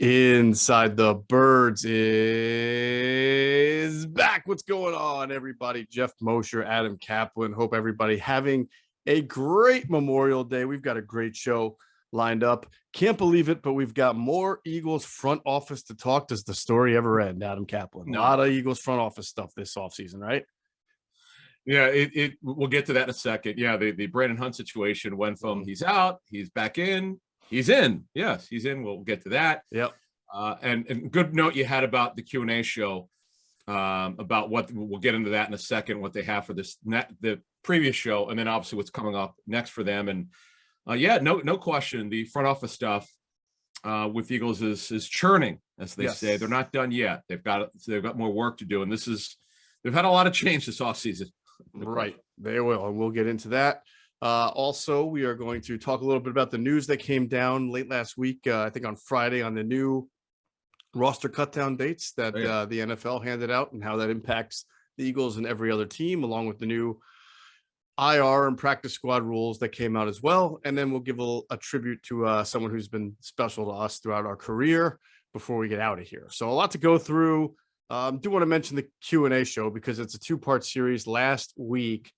Inside the Birds is back. What's going on, everybody? Jeff Mosher, Adam Caplan. Hope everybody having a great Memorial Day. We've got a great show lined up. Can't believe it, but we've got more Eagles front office to talk. Does the story ever end, Adam Caplan? No. A lot of Eagles front office stuff this offseason, right? Yeah, we'll get to that in a second. Yeah, the Brandon Hunt situation went from he's out, he's back in, he's in. Yes, he's in. We'll get to that. Yep. And good note you had about the Q&A show, about what we'll get into that in a second, what they have for the previous show, and then obviously what's coming up next for them. And no question, the front office stuff with Eagles is churning, as they say. They're not done yet. They've got more work to do, and they've had a lot of change this offseason. Right, they will, and we'll get into that. Also, we are going to talk a little bit about the news that came down late last week, I think on Friday, on the new roster cutdown dates that the NFL handed out and how that impacts the Eagles and every other team, along with the new IR and practice squad rules that came out as well. And then we'll give a tribute to someone who's been special to us throughout our career before we get out of here. So a lot to go through. Do want to mention the Q&A show because it's a two-part series. Last week,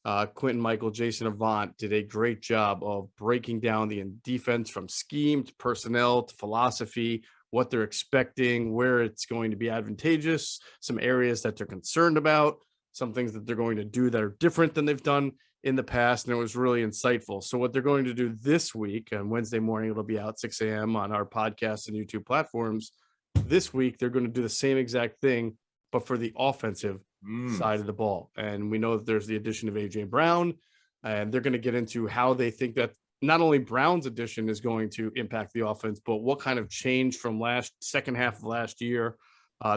Quentin Michael, Jason Avant did a great job of breaking down the defense from scheme to personnel to philosophy, what they're expecting, where it's going to be advantageous, some areas that they're concerned about, some things that they're going to do that are different than they've done in the past. And it was really insightful. So what they're going to do this week, and Wednesday morning, it'll be out 6 a.m. on our podcast and YouTube platforms. This week, they're going to do the same exact thing, but for the offensive side of the ball. And we know that there's the addition of A.J. Brown, and they're going to get into how they think that not only Brown's addition is going to impact the offense, but what kind of change from second half of last year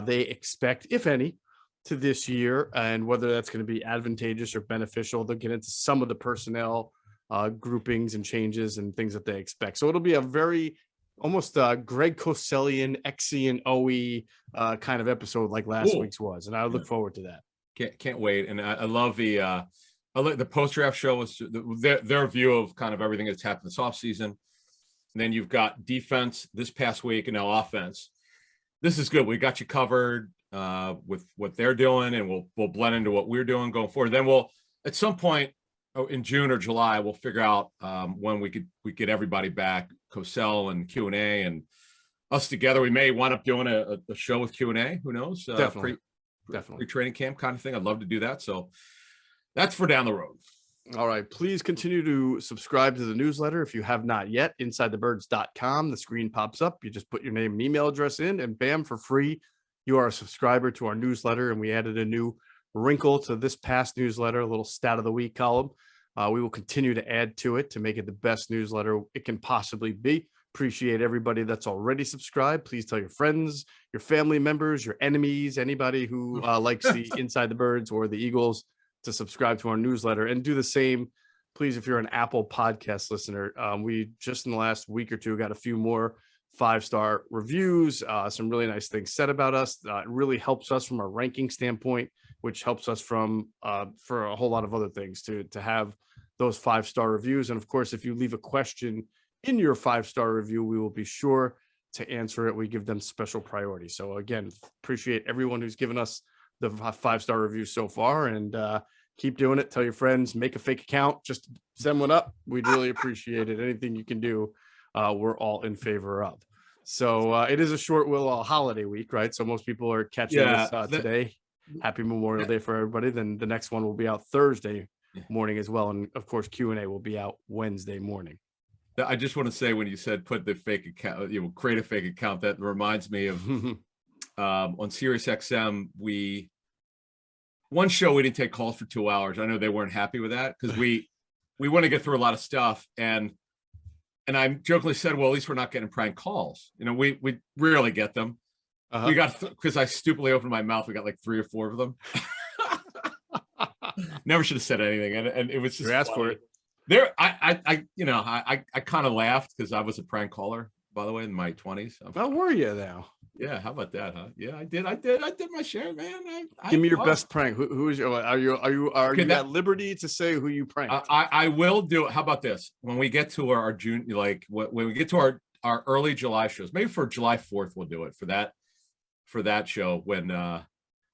they expect, if any, to this year, and whether that's going to be advantageous or beneficial. They'll get into some of the personnel groupings and changes and things that they expect. So it'll be a very almost Greg Cossellian, Xe and Oe kind of episode like last week's was. And I look forward to that. Can't wait. And I love the post-draft show was their view of kind of everything that's happened this offseason. And then you've got defense this past week and now offense. This is good. We got you covered with what they're doing, and we'll blend into what we're doing going forward. Then we'll, at some point in June or July, we'll figure out when we get everybody back, Cosell and Q&A and us together. We may wind up doing a show with Q&A. Who knows? Definitely. Pre-training camp kind of thing. I'd love to do that. So that's for down the road. All right. Please continue to subscribe to the newsletter if you have not yet. InsideTheBirds.com. The screen pops up. You just put your name and email address in, and bam, for free, you are a subscriber to our newsletter. And we added a new wrinkle to this past newsletter, a little stat of the week column. We will continue to add to it to make it the best newsletter it can possibly be. Appreciate everybody that's already subscribed. Please tell your friends, your family members, your enemies, anybody who likes the Inside the Birds or the Eagles to subscribe to our newsletter, and do the same, please, if you're an Apple podcast listener. We just in the last week or two got a few more 5-star reviews, some really nice things said about us. It really helps us from a ranking standpoint, which helps us from for a whole lot of other things to have those 5-star reviews. And of course, if you leave a question in your 5-star review, we will be sure to answer it. We give them special priority. So again, appreciate everyone who's given us the 5-star reviews so far, and keep doing it. Tell your friends, make a fake account, just send one up. We'd really appreciate it. Anything you can do, we're all in favor of. So it is a short holiday week, right? So most people are catching this today. Happy Memorial Day for everybody. Then the next one will be out Thursday morning as well. And of course, Q&A will be out Wednesday morning. I just want to say, when you said put the fake account, create a fake account, that reminds me of on Sirius XM, one show we didn't take calls for 2 hours. I know they weren't happy with that because we want to get through a lot of stuff. And I jokingly said, well, at least we're not getting prank calls. We rarely get them. We got, because I stupidly opened my mouth, we got like 3 or 4 of them. Never should have said anything, and it was just asked for it. There, I kind of laughed because I was a prank caller, by the way, in my 20s. How were you now? Yeah, how about that, huh? Yeah, I did my share, man. Give me your best prank. Who is your? Are you at liberty to say who you pranked? I will do it. How about this? When we get to our June, like when we get to our early July shows. Maybe for July 4th, we'll do it for that show when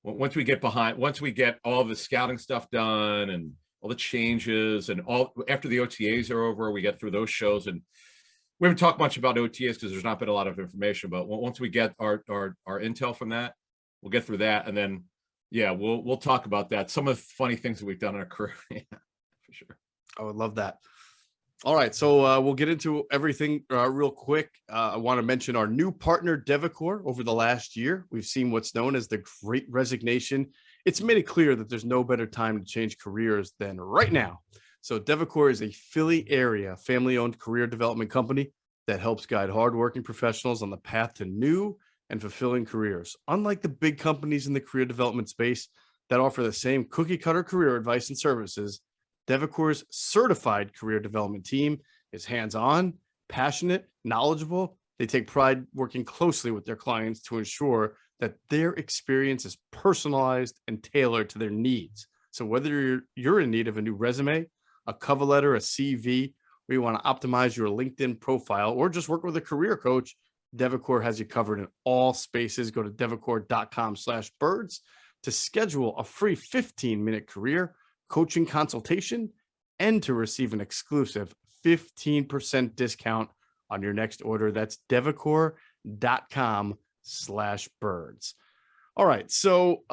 once we get all the scouting stuff done and all the changes and all after the OTAs are over, we get through those shows. And we haven't talked much about OTAs because there's not been a lot of information, but once we get our intel from that, we'll get through that. And then, yeah, we'll talk about that. Some of the funny things that we've done in our career. Yeah, for sure. I would love that. All right, so we'll get into everything real quick. I want to mention our new partner, Devicor. Over the last year, we've seen what's known as the Great Resignation. It's made it clear that there's no better time to change careers than right now. So Devicor is a Philly area family-owned career development company that helps guide hardworking professionals on the path to new and fulfilling careers. Unlike the big companies in the career development space that offer the same cookie-cutter career advice and services, Devicor's certified career development team is hands-on, passionate, knowledgeable. They take pride working closely with their clients to ensure that their experience is personalized and tailored to their needs. So whether you're in need of a new resume, a cover letter, a CV, or you want to optimize your LinkedIn profile, or just work with a career coach, Devicor has you covered in all spaces. Go to devicor.com/birds to schedule a free 15-minute career coaching consultation and to receive an exclusive 15% discount on your next order. That's devicor.com/birds. All right. So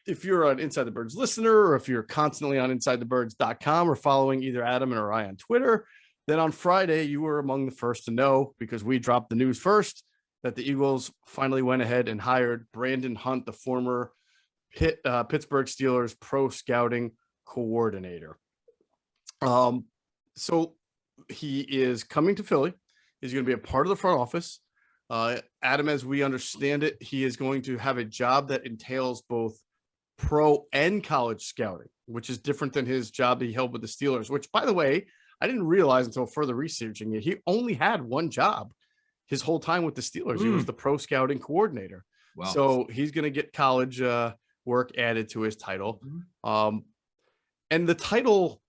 if you're an Inside the Birds listener, or if you're constantly on insidethebirds.com or following either Adam or I on Twitter, then on Friday, you were among the first to know, because we dropped the news first, that the Eagles finally went ahead and hired Brandon Hunt, the former Pittsburgh Steelers pro scouting coordinator. So he is coming to Philly. He's going to be a part of the front office. Adam, as we understand it, he is going to have a job that entails both pro and college scouting, which is different than his job he held with the Steelers, which, by the way, I didn't realize until further researching it. He only had one job his whole time with the Steelers. He was the pro scouting coordinator. Wow. So he's going to get college work added to his title. And the title,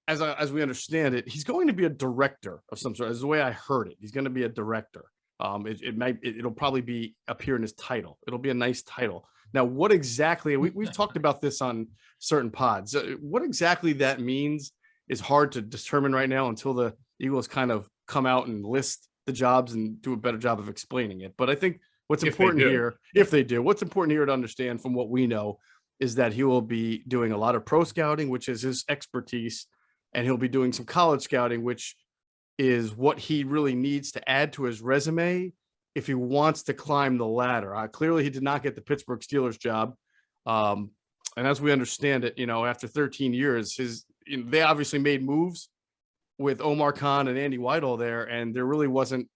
as we understand it, he's going to be a director of some sort. That's the way I heard it. He's going to be a director. It'll probably appear in his title. It'll be a nice title. Now, what exactly, we've talked about this on certain pods. What exactly that means is hard to determine right now until the Eagles kind of come out and list the jobs and do a better job of explaining it. But I think what's important here, if they do, what's important here to understand from what we know is that he will be doing a lot of pro scouting, which is his expertise, and he'll be doing some college scouting, which is what he really needs to add to his resume if he wants to climb the ladder. Clearly, he did not get the Pittsburgh Steelers job. And as we understand it, after 13 years, they obviously made moves with Omar Khan and Andy Weidel there, and there really wasn't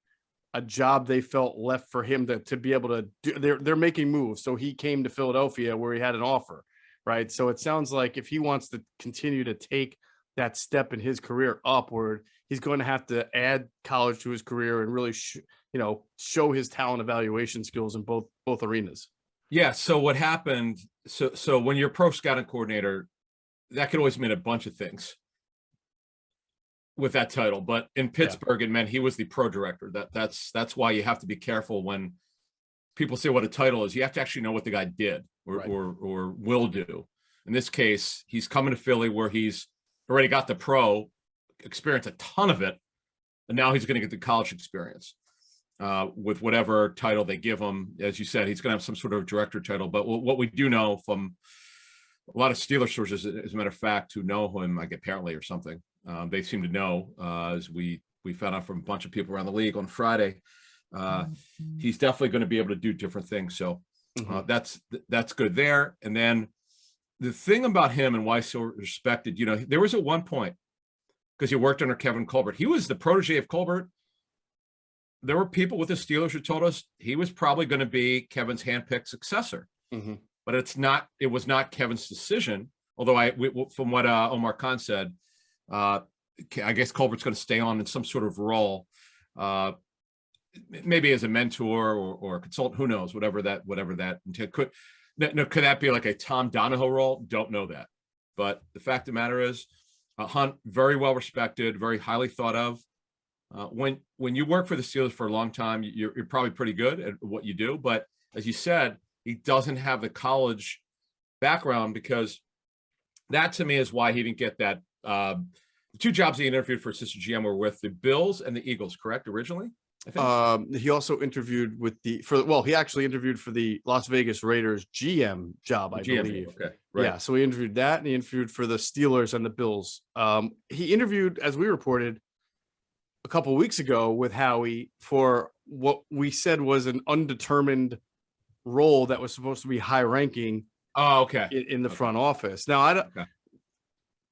a job they felt left for him to be able to do. They're making moves. So he came to Philadelphia where he had an offer, right? So it sounds like if he wants to continue to take that step in his career upward, he's going to have to add college to his career and really, show his talent evaluation skills in both arenas. Yeah. So what happened? So when you're pro scouting coordinator, that could always mean a bunch of things with that title, but in Pittsburgh, it meant he was the pro director. That's why you have to be careful when people say what a title is. You have to actually know what the guy did or will do. In this case, he's coming to Philly where he's already got the pro experience, a ton of it, and now he's going to get the college experience with whatever title they give him. As you said, he's going to have some sort of director title. But what we do know from a lot of Steelers sources, as a matter of fact, who know him, like apparently or something, they seem to know, as we found out from a bunch of people around the league on Friday, he's definitely going to be able to do different things. So that's good there. And then the thing about him and why he's so respected, there was at one point, because he worked under Kevin Colbert, he was the protege of Colbert. There were people with the Steelers who told us he was probably going to be Kevin's handpicked successor. But it was not Kevin's decision. Although from what Omar Khan said, I guess Colbert's going to stay on in some sort of role, maybe as a mentor or a consultant, who knows, whatever that could that be like a Tom Donahoe role? Don't know that. But the fact of the matter is, Hunt, very well respected, very highly thought of. When you work for the Steelers for a long time, you're probably pretty good at what you do. But as you said, he doesn't have the college background, because that to me is why he didn't get that. The two jobs he interviewed for assistant GM were with the Bills and the Eagles, correct? Originally, I think. He also interviewed he actually interviewed for the Las Vegas Raiders GM job, I believe. Okay, right. Yeah, so he interviewed that, and he interviewed for the Steelers and the Bills. He interviewed, as we reported a couple of weeks ago, with Howie for what we said was an undetermined role that was supposed to be high ranking. Oh, okay. In the front office. Now, I don't. Okay.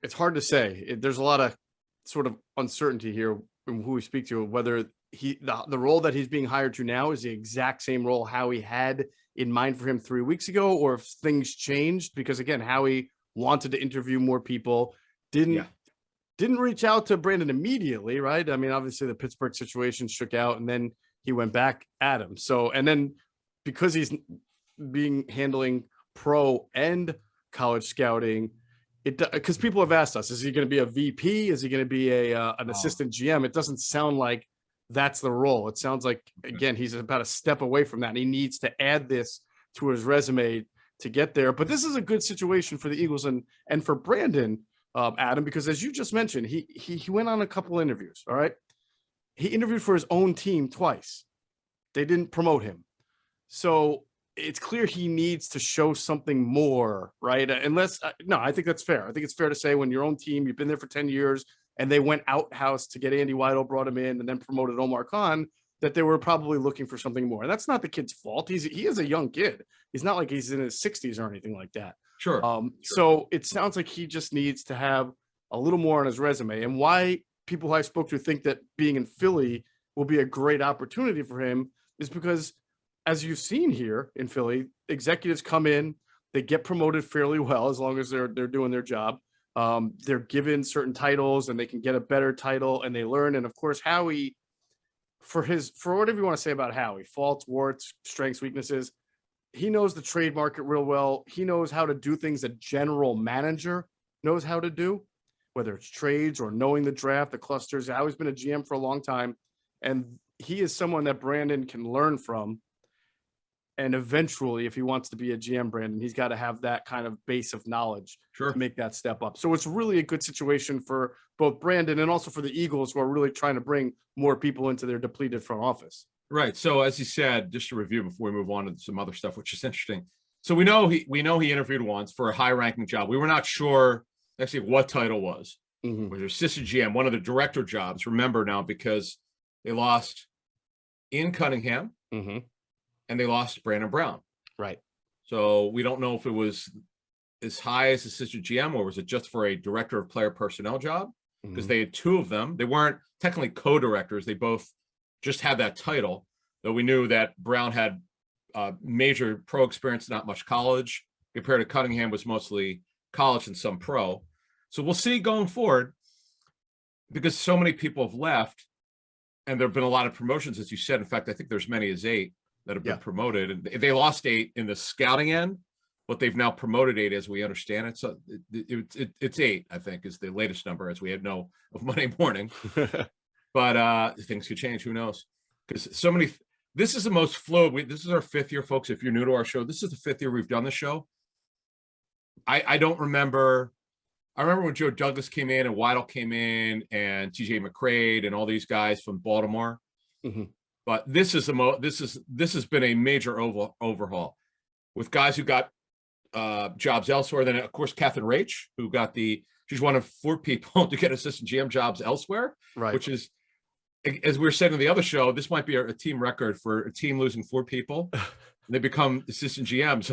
It's hard to say. There's a lot of sort of uncertainty here from who we speak to, whether the role that he's being hired to now is the exact same role Howie had in mind for him 3 weeks ago, or if things changed, because again, Howie wanted to interview more people, didn't reach out to Brandon immediately, right? I mean, obviously the Pittsburgh situation shook out, and then he went back at him. So, and then because he's handling pro and college scouting, because people have asked us, is he going to be a VP? Is he going to be an assistant GM? It doesn't sound like that's the role. It sounds like, again, he's about a step away from that, and he needs to add this to his resume to get there. But this is a good situation for the Eagles and for Brandon, Adam, because as you just mentioned, he went on a couple interviews. All right, he interviewed for his own team twice. They didn't promote him, so it's clear he needs to show something more, right? Unless no, I think that's fair. I think it's fair to say when your own team, you've been there for 10 years, and they went outhouse to get Andy Weidel, brought him in, and then promoted Omar Khan, that they were probably looking for something more. And that's not the kid's fault. He is a young kid. He's not like he's in his 60s or anything like that. Sure. So it sounds like he just needs to have a little more on his resume. And why people I spoke to think that being in Philly will be a great opportunity for him is because, as you've seen here in Philly, executives come in, they get promoted fairly well as long as they're doing their job. They're given certain titles, and they can get a better title, and they learn. And of course, Howie, for whatever you want to say about Howie, faults, warts, strengths, weaknesses, he knows the trade market real well. He knows how to do things a general manager knows how to do, whether it's trades or knowing the draft, the clusters. Howie's been a GM for a long time, and he is someone that Brandon can learn from. And eventually, if he wants to be a GM, Brandon, he's got to have that kind of base of knowledge to make that step up. So it's really a good situation for both Brandon and also for the Eagles, who are really trying to bring more people into their depleted front office. Right. So as you said, just to review before we move on to some other stuff, which is interesting. So we know he interviewed once for a high-ranking job. We were not sure actually what title was. Mm-hmm. Was it assistant GM, one of the director jobs? Remember now, because they lost Ian Cunningham. Mm-hmm. And they lost Brandon Brown. Right. So we don't know if it was as high as assistant GM, or was it just for a director of player personnel job? Because they had two of them. They weren't technically co-directors. They both just had that title, though we knew that Brown had major pro experience, not much college, compared to Cunningham was mostly college and some pro. So we'll see going forward, because so many people have left, and there have been a lot of promotions, as you said. In fact, I think there's many as 8 that have been promoted, and they lost 8 in the scouting end, but they've now promoted 8 as we understand it. So it's 8, I think, is the latest number, as we had know of Monday morning. But things could change. Who knows? Because so many. This is the most fluid. This is our 5th year, folks. If you're new to our show, this is the 5th year we've done the show. I don't remember. I remember when Joe Douglas came in and Weidel came in and TJ McCrade and all these guys from Baltimore. Mm-hmm. But this has been a major overhaul with guys who got jobs elsewhere. Then of course Catherine Rach, who got she's one of 4 people to get assistant GM jobs elsewhere, right? Which is, as we were saying in the other show, this might be a team record for a team losing 4 people. They become assistant GMs.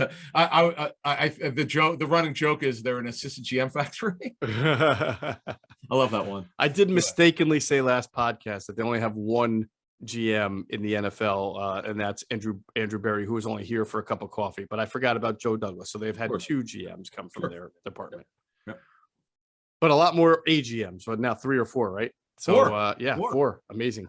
The running joke is they're an assistant GM factory. I love that one. I did mistakenly say last podcast that they only have one GM in the NFL, and that's Andrew Berry, who was only here for a cup of coffee. But I forgot about Joe Douglas. So they've had 2 GMs come from their department. Yep. But a lot more AGMs, but now 3 or 4, right? So 4. Amazing.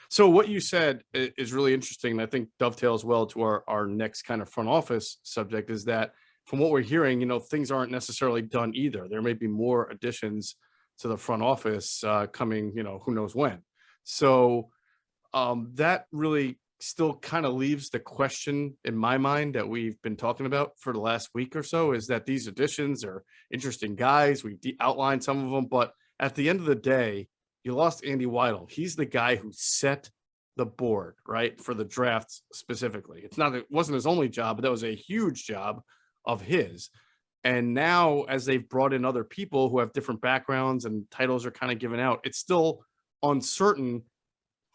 So what you said is really interesting, and I think dovetails well to our next kind of front office subject, is that from what we're hearing, things aren't necessarily done either. There may be more additions to the front office coming, who knows when. So that really still kind of leaves the question in my mind that we've been talking about for the last week or so, is that these additions are interesting guys. We outlined some of them, but at the end of the day, you lost Andy Weidel. He's the guy who set the board, right, for the drafts specifically. It wasn't his only job, but that was a huge job of his. And now, as they've brought in other people who have different backgrounds and titles are kind of given out, it's still uncertain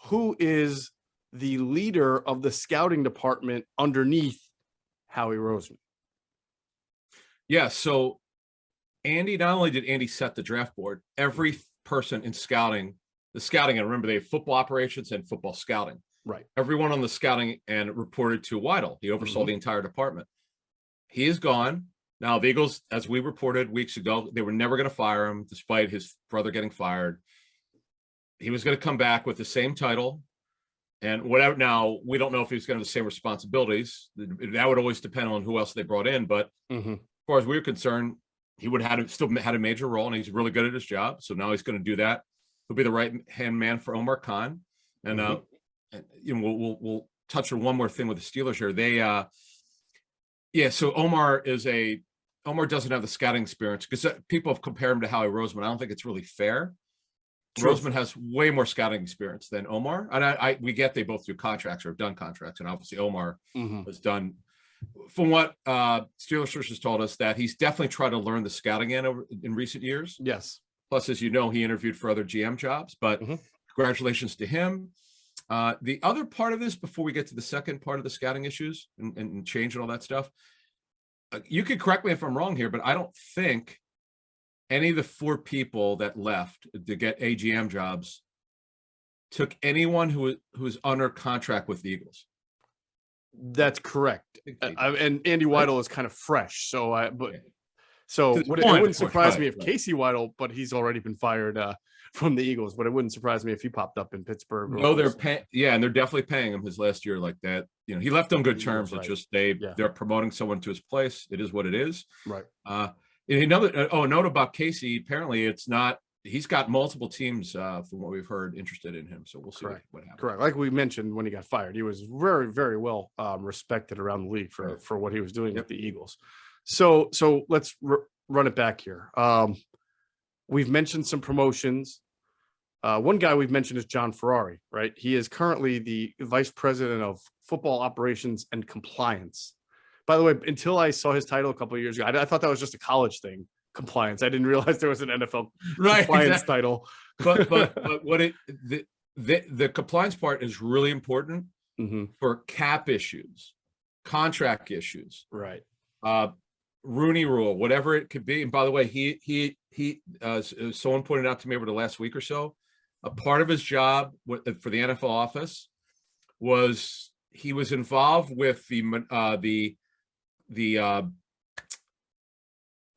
who is the leader of the scouting department underneath Howie Roseman. Yeah. So Andy, not only did Andy set the draft board, every person in scouting, and remember they have football operations and football scouting. Right. Everyone on the scouting and reported to Weidel. He oversaw the entire department. He is gone. Now, the Eagles, as we reported weeks ago, they were never going to fire him, despite his brother getting fired. He was going to come back with the same title and whatever. Now, we don't know if he was going to have the same responsibilities. That would always depend on who else they brought in. But as far as we were concerned, he would have still had a major role, and he's really good at his job. So now he's going to do that. He'll be the right-hand man for Omar Khan. And we'll touch on one more thing with the Steelers here. So Omar doesn't have the scouting experience, because people have compared him to Howie Roseman. I don't think it's really fair. Roseman has way more scouting experience than Omar. And we get they both do contracts or have done contracts. And obviously Omar has done, from what Steelers sources told us, that he's definitely tried to learn the scouting in recent years. Yes. Plus, as you know, he interviewed for other GM jobs, but congratulations to him. The other part of this, before we get to the second part of the scouting issues and change and all that stuff, you could correct me if I'm wrong here, but I don't think any of the 4 people that left to get AGM jobs took anyone who was under contract with the Eagles. That's correct. And Andy Weidel is kind of fresh. So it wouldn't surprise me if Casey Weidel, but he's already been fired from the Eagles, but it wouldn't surprise me if he popped up in Pittsburgh. No, they're paying. Yeah, and they're definitely paying him his last year like that. You know, he left on good terms. It's just they're promoting someone to his place. It is what it is. Right. A note about Casey. Apparently, it's not. He's got multiple teams, from what we've heard, interested in him. So we'll see what happens. Correct. Like we mentioned, when he got fired, he was very, very well respected around the league for what he was doing with the Eagles. So let's run it back here. We've mentioned some promotions. One guy we've mentioned is John Ferrari, right? He is currently the vice president of football operations and compliance. By the way, until I saw his title a couple of years ago, I thought that was just a college thing, compliance. I didn't realize there was an NFL compliance title. But what the compliance part is really important for cap issues, contract issues, right? Rooney Rule, whatever it could be. And by the way, he someone pointed out to me over the last week or so, a part of his job for the NFL office was he was involved with the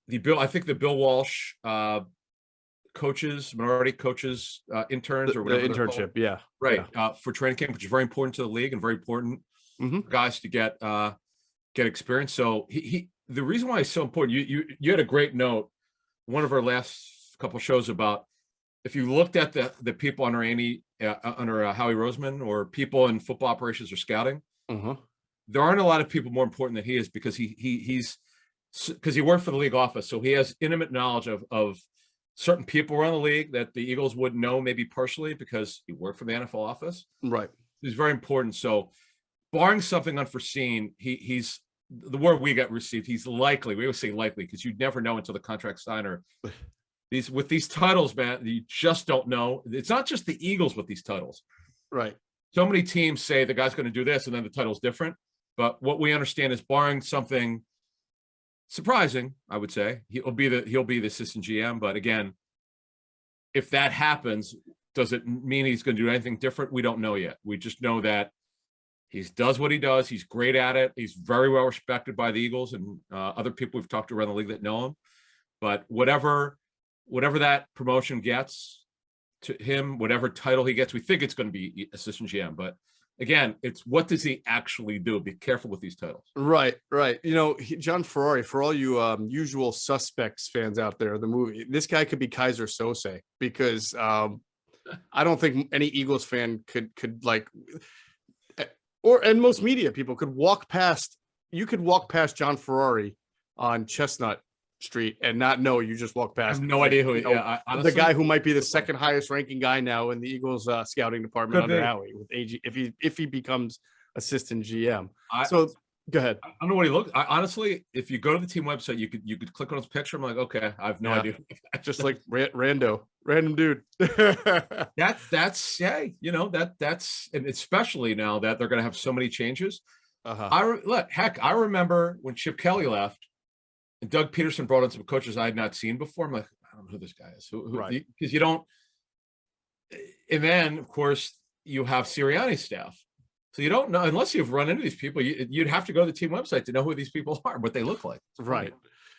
Bill, I think the Bill Walsh minority coaches, interns or whatever. The internship, right. For training camp, which is very important to the league and very important for guys to get experience. So the reason why it's so important, you had a great note, one of our last couple of shows, about if you looked at the people under Howie Roseman, or people in football operations or scouting, there aren't a lot of people more important than he is, because he worked for the league office. So he has intimate knowledge of certain people around the league that the Eagles wouldn't know maybe personally, because he worked for the NFL office. Right. He's very important. So barring something unforeseen, he's the word we got received. He's likely, we always say likely, because you never know until the contract signer. With these titles, man, you just don't know. It's not just the Eagles with these titles. Right. So many teams say the guy's going to do this, and then the title's different. But what we understand is, barring something surprising, I would say, he'll be the assistant GM. But again, if that happens, does it mean he's going to do anything different? We don't know yet. We just know that he does what he does. He's great at it. He's very well respected by the Eagles and other people we've talked to around the league that know him. But whatever that promotion gets to him, whatever title he gets, we think it's going to be assistant GM. But again, it's what does he actually do? Be careful with these titles. Right. You know, John Ferrari, for all you Usual Suspects fans out there, the movie, this guy could be Kaiser Sose, because I don't think any Eagles fan could like, and most media people could walk past. You could walk past John Ferrari on Chestnut Street and not know you just walked I past. have no idea who. Yeah, Honestly, the guy who might be the second highest ranking guy now in the Eagles scouting department Could under be. Howie with AG if he becomes assistant GM. I So go ahead. don't know what he looks. Honestly, if you go to the team website, you could click on his picture. I'm like, okay, I have no Yeah. idea. Just like random dude. That's yeah, that's and especially now that they're going to have so many changes. Uh-huh. I remember when Chip Kelly left and Doug Peterson brought in some coaches I had not seen before. I'm like, I don't know who this guy is. Right. Because you don't. And then, of course, you have Sirianni's staff. So you don't know, unless you've run into these people, you'd have to go to the team website to know who these people are, what they look like. Right.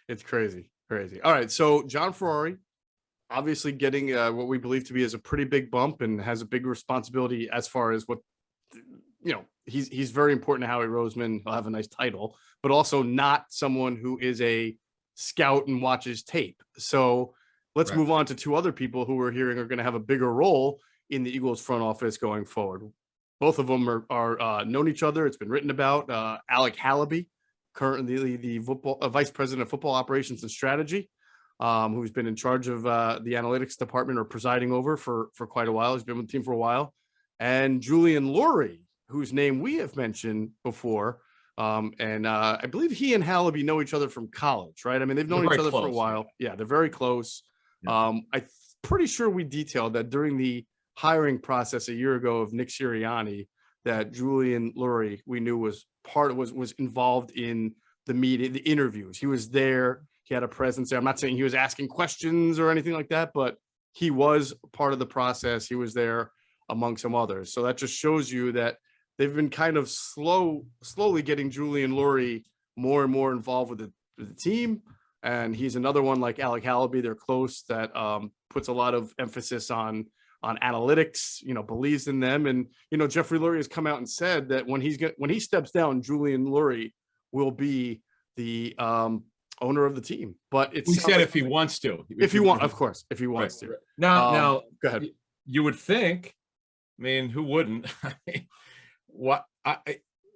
It's crazy. All right. So John Ferrari, obviously getting what we believe to be as a pretty big bump and has a big responsibility as far as what, he's very important to Howie Roseman. He'll have a nice title, but also not someone who is a scout and watches tape. So let's move on to two other people who we're hearing are going to have a bigger role in the Eagles front office going forward. Both of them are known each other. It's been written about. Alec Halaby, currently the vice president of football operations and strategy, who's been in charge of the analytics department or presiding over for quite a while. He's been with the team for a while. And Julian Lurie, whose name we have mentioned before. And I believe he and Halaby know each other from college, right? I mean, they've known each other for a while. Yeah, they're very close. Yeah. I'm pretty sure we detailed that during the hiring process a year ago of Nick Sirianni, that Julian Lurie we knew was involved in the meeting, the interviews. He was there. He had a presence there. I'm not saying he was asking questions or anything like that, but he was part of the process. He was there among some others. So that just shows you that they've been kind of slowly getting Julian Lurie more and more involved with the team. And he's another one like Alec Halaby. They're close, that puts a lot of emphasis on analytics, believes in them. And, Jeffrey Lurie has come out and said that when he steps down, Julian Lurie will be the owner of the team. But he said if he wants to. If he wants to. Now, go ahead. You would think, I mean, who wouldn't?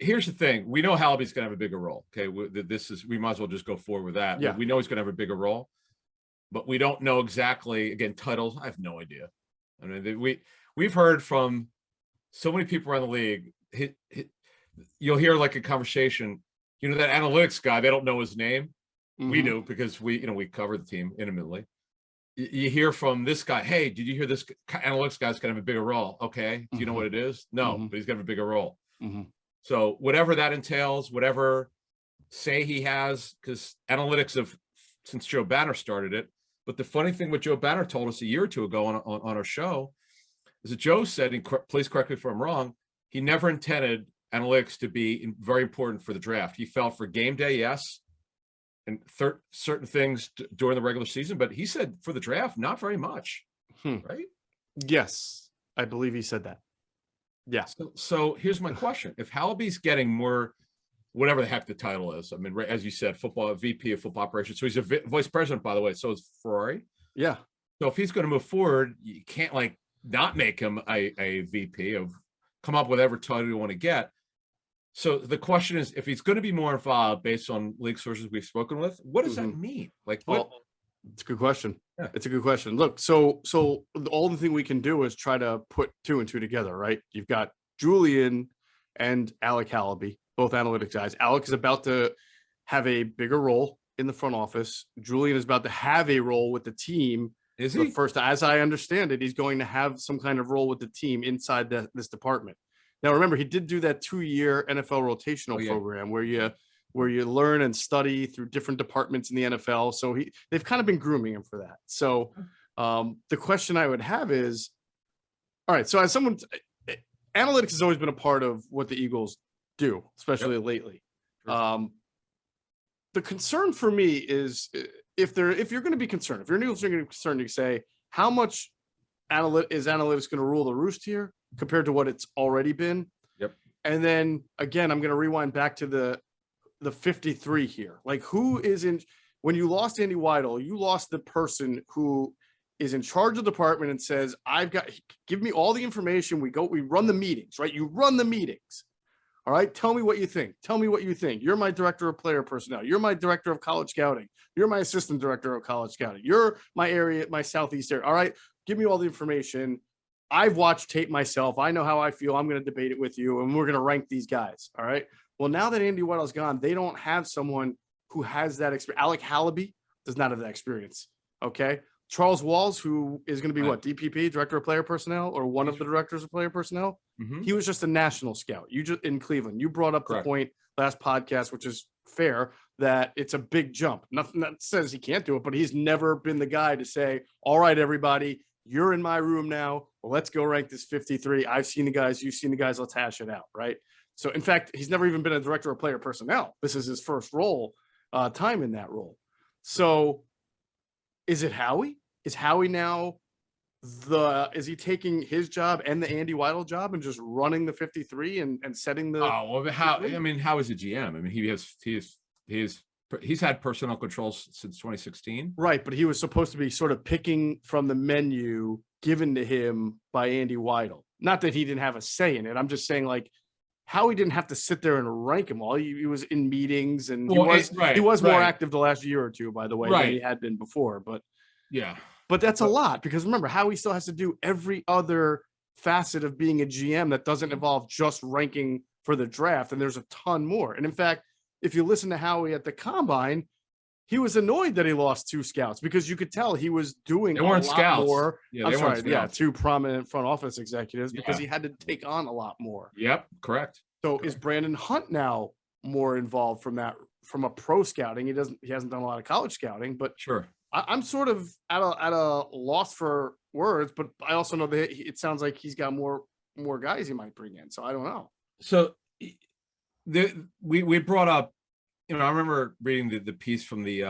Here's the thing. We know Halaby's going to have a bigger role. Okay. We might as well just go forward with that. Yeah. We know he's going to have a bigger role, but we don't know exactly, again, titles. I have no idea. I mean, we've heard from so many people around the league. You'll hear like a conversation, that analytics guy, they don't know his name. Mm-hmm. We do, because we cover the team intimately. You hear from this guy, hey, did you hear this analytics guy's going to have a bigger role? Okay. Do you know what it is? No, but he's going to have a bigger role. Mm-hmm. So whatever that entails, whatever say he has, because analytics since Joe Banner started it. But the funny thing, what Joe Banner told us a year or two ago on our show, is that Joe said, and please correct me if I'm wrong, he never intended analytics to be very important for the draft. He felt for game day, yes, and certain things during the regular season, but he said for the draft, not very much, right? Yes, I believe he said that. Yeah. So here's my question. If Halaby's getting more, whatever the heck the title is, I mean, as you said, VP of football operations. So he's a vice president, by the way. So is Ferrari. Yeah. So if he's going to move forward, you can't not make him a VP of come up with whatever title you want to get. So the question is, if he's going to be more involved based on league sources we've spoken with, what does that mean? Well, it's a good question. Yeah. It's a good question. Look, so all the thing we can do is try to put two and two together, right? You've got Julian and Alec Halaby, both analytics guys. Alec is about to have a bigger role in the front office. Julian is about to have a role with the team. Is he? First, as I understand it, he's going to have some kind of role with the team inside this department. Now, remember, he did do that 2-year NFL rotational program where you learn and study through different departments in the NFL. So they've kind of been grooming him for that. So the question I would have is, all right, so as someone, analytics has always been a part of what the Eagles do, especially lately. The concern for me is if you're going to be concerned, if you're an Eagles, you're going to be concerned, you say, how much is analytics going to rule the roost here compared to what it's already been? Yep. And then again, I'm going to rewind back to the 53 here. Like, who is in, when you lost Andy Weidel, you lost the person who is in charge of the department and says, give me all the information. We run the meetings, right? You run the meetings. All right. Tell me what you think. Tell me what you think. You're my director of player personnel. You're my director of college scouting. You're my assistant director of college scouting. You're my Southeast area. All right. Give me all the information. I've watched tape myself. I know how I feel. I'm going to debate it with you and we're going to rank these guys. All right. Well, now that Andy Weidl's gone, they don't have someone who has that experience. Alec Halaby does not have that experience. Okay. Charles Walls, who is going to be what, DPP, director of player personnel, or one of the directors of player personnel. He was just a national scout. You just in Cleveland. You brought up the point last podcast, which is fair, that it's a big jump. Nothing that says he can't do it, but he's never been the guy to say, all right, everybody, you're in my room now. Well, let's go rank this 53. I've seen the guys. You've seen the guys. Let's hash it out. Right. So in fact, he's never even been a director of player personnel. This is his first time in that role. So is it Howie? Is Howie now is he taking his job and the Andy Weidl job and just running the 53 and setting the? Oh, well, how is a GM? I mean, he's had personnel controls since 2016. Right. But he was supposed to be sort of picking from the menu given to him by Andy Weidl. Not that he didn't have a say in it. I'm just saying, like, Howie didn't have to sit there and rank them all. He was in meetings and he was more active the last year or two, by the way, than he had been before. But yeah, but that's a lot, because remember, Howie still has to do every other facet of being a GM that doesn't involve just ranking for the draft. And there's a ton more. And in fact, if you listen to Howie at the combine, he was annoyed that he lost 2 scouts, because you could tell he was doing a lot more. Yeah, 2 prominent front office executives, because he had to take on a lot more. Yep, correct. So is Brandon Hunt now more involved from a pro scouting? He hasn't done a lot of college scouting, but sure. I'm sort of at a loss for words, but I also know that it sounds like he's got more guys he might bring in. So I don't know. So we brought up, I remember reading the piece from the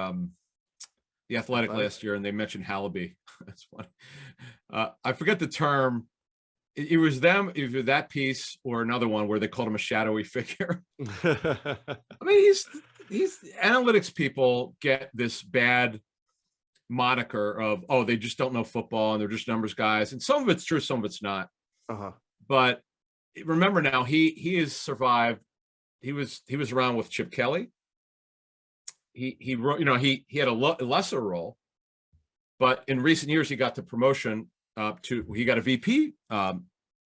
Athletic last year, and they mentioned Halaby. That's funny. I forget the term. It was them, either that piece or another one where they called him a shadowy figure. I mean, he's analytics people get this bad moniker of, oh, they just don't know football and they're just numbers guys. And some of it's true, some of it's not. But remember now, he has survived. He was around with Chip Kelly. He wrote, he had a lesser role, but in recent years he got the promotion he got a VP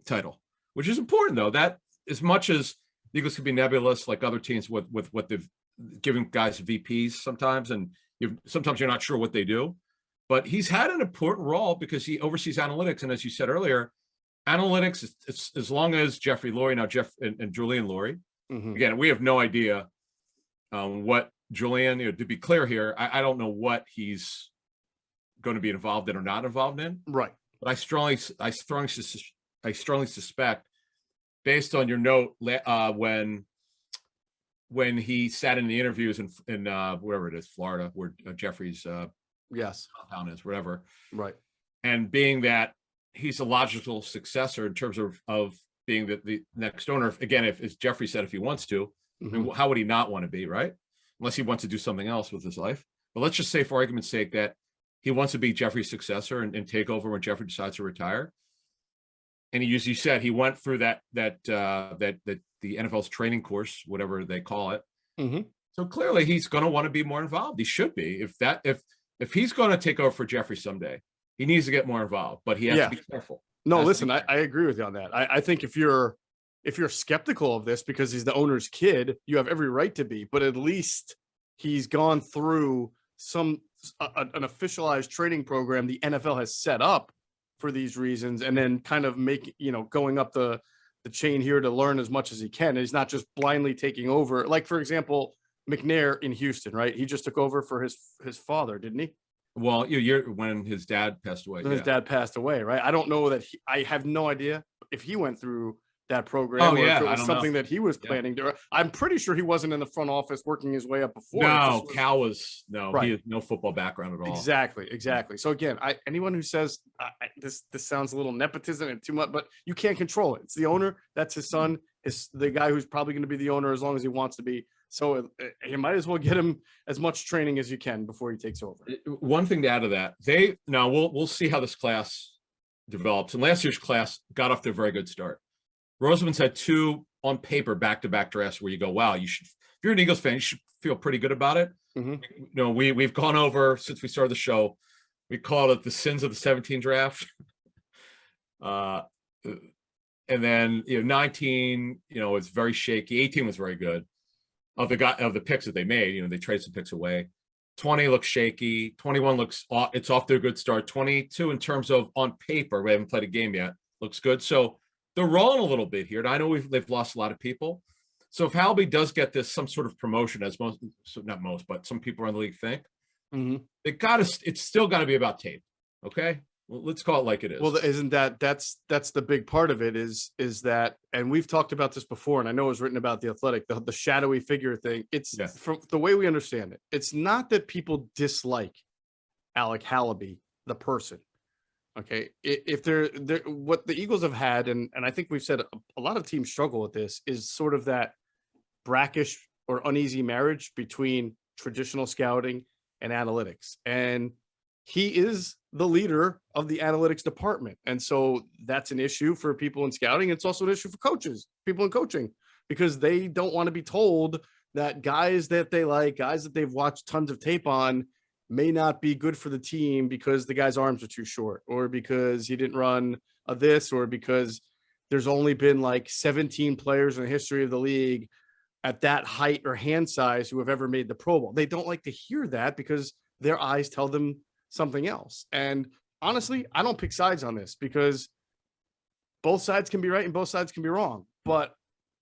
title, which is important, though. That, as much as the Eagles could be nebulous like other teams with what they've given guys VPs sometimes, and sometimes you're not sure what they do, but he's had an important role because he oversees analytics. And as you said earlier, analytics is as long as Jeffrey Lurie, now Jeff and Julian Lurie. Again, we have no idea what Julian, to be clear here, I don't know what he's going to be involved in or not involved in. Right. But I strongly suspect, based on your note, when he sat in the interviews in wherever it is, Florida, where Jeffrey's compound is, whatever. Right. And being that he's a logical successor in terms of being the next owner. Again, as Jeffrey said, if he wants to, I mean, how would he not want to be, right? Unless he wants to do something else with his life. But let's just say, for argument's sake, that he wants to be Jeffrey's successor and take over when Jeffrey decides to retire. And he, as you said, he went through the NFL's training course, whatever they call it. So clearly he's going to want to be more involved. He should be. If he's going to take over for Jeffrey someday, he needs to get more involved, but he has to be careful. No, listen, I agree with you on that. I think if you're skeptical of this because he's the owner's kid, you have every right to be, but at least he's gone through an officialized training program the NFL has set up for these reasons, and then kind of going up the chain here to learn as much as he can. And he's not just blindly taking over. Like, for example, McNair in Houston, right? He just took over for his father, didn't he? Well, when his dad passed away. His dad passed away, right? I don't know that I have no idea if he went through that program, or if it was something that he was planning to. I'm pretty sure he wasn't in the front office working his way up before. No, Cal was he has no football background at all. Exactly. So again, anyone who says this sounds a little nepotism and too much, but you can't control it. It's the owner. That's his son. Is the guy who's probably going to be the owner as long as he wants to be. So you might as well get him as much training as you can before he takes over. One thing to add to that, we'll see how this class develops. And last year's class got off to a very good start. Roseman's had 2 on paper back-to-back drafts where you go, wow, if you're an Eagles fan, you should feel pretty good about it. Mm-hmm. We've gone over since we started the show. We called it the sins of the 17 draft. And then 19, it's very shaky. 18 was very good. Of the picks that they made, they traded some picks away. 20 looks shaky. 21 it's off to a good start. 22 in terms of on paper, we haven't played a game yet, looks good. So they're rolling a little bit here. And I know they've lost a lot of people. So if Halaby does get some sort of promotion, as not most, but some people around the league think, mm-hmm. It's still got to be about tape. Okay. Well, let's call it like it is. Well, isn't that's the big part of it is that, and we've talked about this before, and I know it was written about The Athletic, the shadowy figure thing. It's from the way we understand it. It's not that people dislike Alec Halaby, the person. Okay. If they're what the Eagles have had, and I think we've said a lot of teams struggle with this, is sort of that brackish or uneasy marriage between traditional scouting and analytics. And he is the leader of the analytics department. And so that's an issue for people in scouting. It's also an issue for people in coaching, because they don't want to be told that guys that they like, guys that they've watched tons of tape on, may not be good for the team because the guy's arms are too short, or because he didn't run this, or because there's only been like 17 players in the history of the league at that height or hand size who have ever made the Pro Bowl. They don't like to hear that because their eyes tell them something else. And honestly, I don't pick sides on this, because both sides can be right and both sides can be wrong. But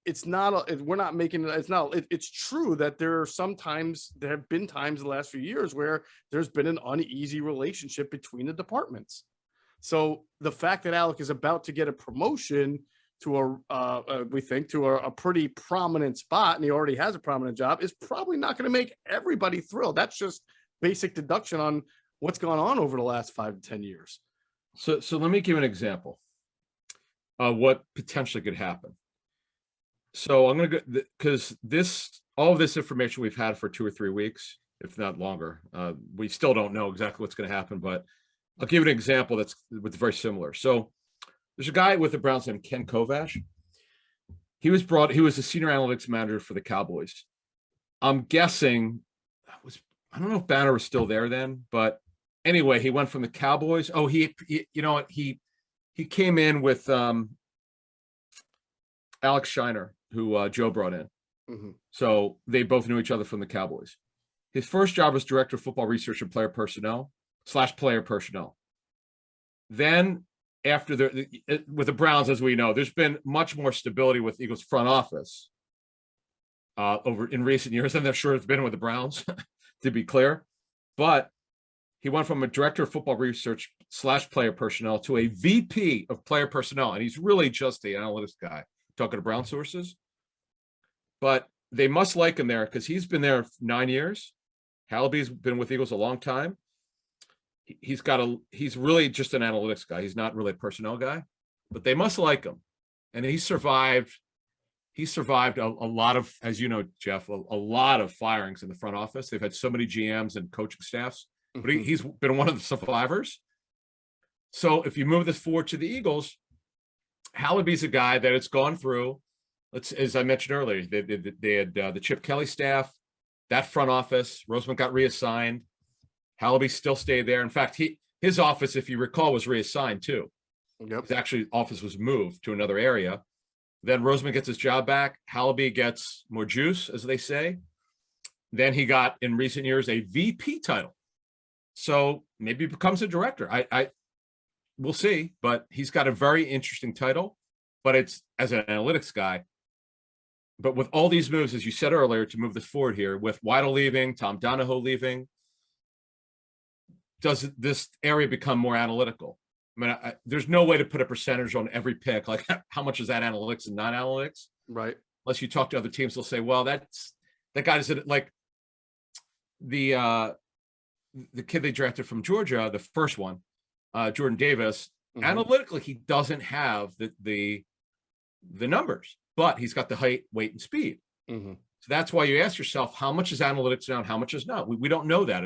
it's not, we're not making it, it's true that there have been times in the last few years where there's been an uneasy relationship between the departments. So the fact that Alec is about to get a promotion to we think to a pretty prominent spot, and he already has a prominent job, is probably not going to make everybody thrilled. That's just basic deduction on what's gone on over the last 5 to 10 years. So let me give an example of what potentially could happen. So I'm going to go, because all of this information we've had for 2 or 3 weeks, if not longer, we still don't know exactly what's going to happen, but I'll give an example that's very similar. So there's a guy with the Browns named Ken Kovash. He was a senior analytics manager for the Cowboys. I'm guessing I don't know if Banner was still there then, but anyway, he went from the Cowboys. Oh, he came in with Alex Shiner, who Joe brought in. Mm-hmm. So they both knew each other from the Cowboys. His first job was director of football research and player personnel. Then after with the Browns, as we know, there's been much more stability with Eagles front office over in recent years than there sure has been with the Browns, to be clear. But he went from a director of football research / player personnel to a VP of player personnel. And he's really just the analytics guy, talking to Brown sources. But they must like him there because he's been there 9 years. Halaby's been with Eagles a long time. He's really just an analytics guy. He's not really a personnel guy, but they must like him. And he survived a lot of, as you know, Geoff, a lot of firings in the front office. They've had so many GMs and coaching staffs, but he's been one of the survivors. So if you move this forward to the Eagles, Halaby's a guy that it's gone through. As I mentioned earlier, they had the Chip Kelly staff, that front office. Roseman got reassigned. Halaby still stayed there. In fact, his office, if you recall, was reassigned too. Yep. His actually office was moved to another area. Then Roseman gets his job back. Halaby gets more juice, as they say. Then he got, in recent years, a VP title. So maybe he becomes a director. We'll see, but he's got a very interesting title. But it's as an analytics guy. But with all these moves, as you said earlier, to move this forward here, with Weidel leaving, Tom Donahoe leaving, does this area become more analytical? I mean, there's no way to put a percentage on every pick. Like, how much is that analytics and non-analytics? Right. Unless you talk to other teams, they'll say, well, that guy is like the kid they drafted from Georgia, the first one, Jordan Davis. Mm-hmm. Analytically, he doesn't have the numbers, but he's got the height, weight, and speed. Mm-hmm. So that's why you ask yourself, how much is analytics now and how much is not? We don't know that.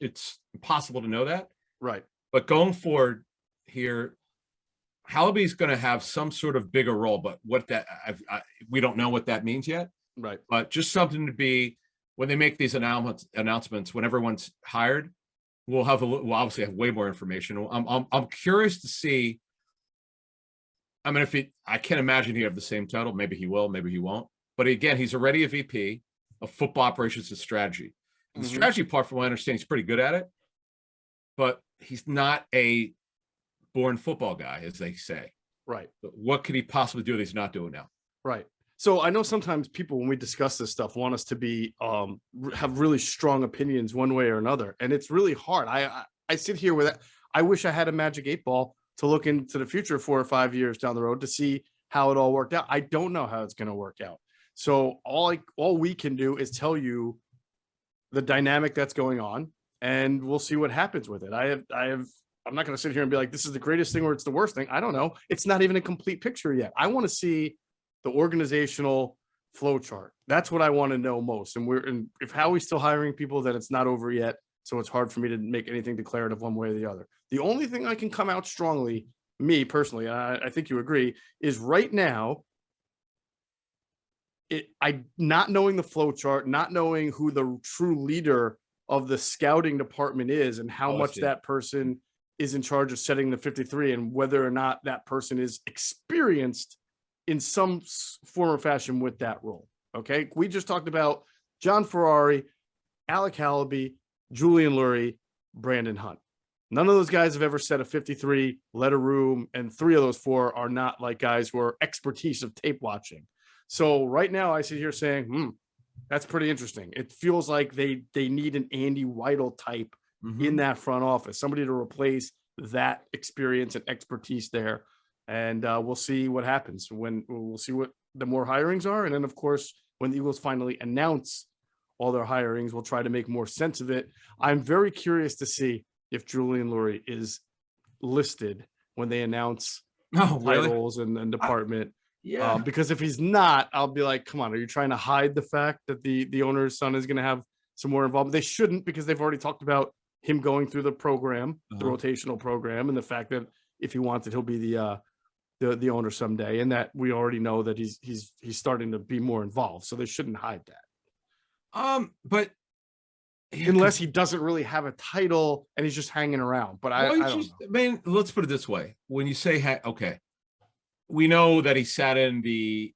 It's impossible to know that. Right. But going forward here, Halaby's going to have some sort of bigger role, but we don't know what that means yet. Right. But just something to be, when they make these announcements, when everyone's hired, we'll obviously have way more information. I'm curious to see. I mean, I can't imagine he have the same title. Maybe he will, maybe he won't. But again, he's already a VP of football operations and strategy. And the strategy part, from what I understand, he's pretty good at it. But he's not a born football guy, as they say. Right. But what could he possibly do that he's not doing now? Right. So I know sometimes people, when we discuss this stuff, want us to be have really strong opinions one way or another, and it's really hard. I sit here with it. I wish I had a magic 8 ball to look into the future 4 or 5 years down the road to see how it all worked out. I don't know how it's going to work out. So all we can do is tell you the dynamic that's going on, and we'll see what happens with it. I'm not going to sit here and be like, this is the greatest thing or it's the worst thing. I don't know. It's not even a complete picture yet. I want to see the organizational flow chart. That's what I want to know most. And if Howie's still hiring people, then it's not over yet. So it's hard for me to make anything declarative one way or the other. The only thing I can come out strongly, me personally, I think you agree, is right now, not knowing the flow chart, not knowing who the true leader of the scouting department is and how much that person is in charge of setting the 53 and whether or not that person is experienced in some form or fashion with that role. Okay. We just talked about John Ferrari, Alec Halaby, Julian Lurie, Brandon Hunt. None of those guys have ever set a 53, led a room, and 3 of those 4 are not like guys who are expertise of tape watching. So right now I sit here saying, that's pretty interesting. It feels like they need an Andy Weidel type in that front office, somebody to replace that experience and expertise there. And we'll see what happens we'll see what the more hirings are. And then, of course, when the Eagles finally announce all their hirings, we'll try to make more sense of it. I'm very curious to see if Julian Lurie is listed when they announce titles and department. Because if he's not, I'll be like, come on, are you trying to hide the fact that the owner's son is going to have some more involvement? They shouldn't, because they've already talked about him going through the program, the rotational program, and the fact that if he wants it, he'll be the owner someday, and that we already know that he's starting to be more involved. So they shouldn't hide that. But unless he doesn't really have a title and he's just hanging around. But I don't know. I mean, let's put it this way: when you say okay, we know that he sat in the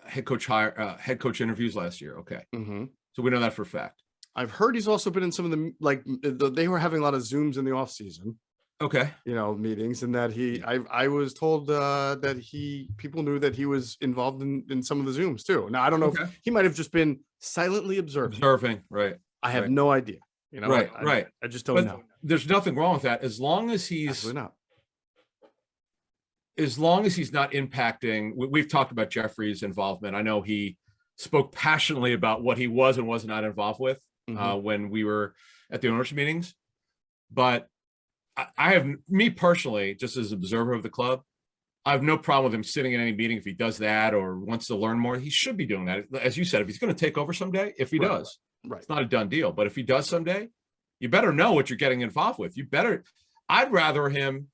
head coach interviews last year. Okay, so we know that for a fact. I've heard he's also been in some of the they were having a lot of Zooms in the off season. Okay. Meetings, and that I was told that people knew that he was involved in some of the Zooms too. Now, I don't know if he might have just been silently observing. Right. I have no idea. Right. I just don't know. There's nothing wrong with that. As long as he's not impacting, we've talked about Jeffrey's involvement. I know he spoke passionately about what he was and was not involved with when we were at the owners meetings. But I have, me personally, just as an observer of the club, I have no problem with him sitting in any meeting if he does that or wants to learn more. He should be doing that. As you said, if he's going to take over someday, if he does, it's not a done deal. But if he does someday, you better know what you're getting involved with. I'd rather him,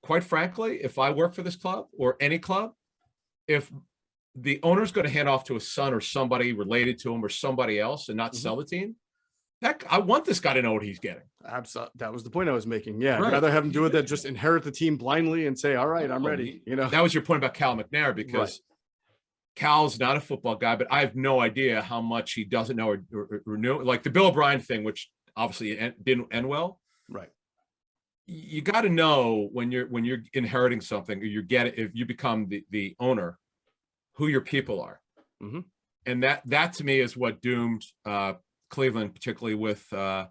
quite frankly, if I work for this club or any club, if the owner's going to hand off to a son or somebody related to him or somebody else and not sell the team, heck, I want this guy to know what he's getting. Absolutely. That was the point I was making. Yeah. I'd rather have him do it than just inherit the team blindly and say, all right, I'm ready. That was your point about Cal McNair, because Cal's not a football guy, but I have no idea how much he doesn't know or know. Like the Bill O'Brien thing, which obviously didn't end well. Right. You got to know when you're inheriting something, or if you become the owner, who your people are. And that to me is what doomed Cleveland, particularly with the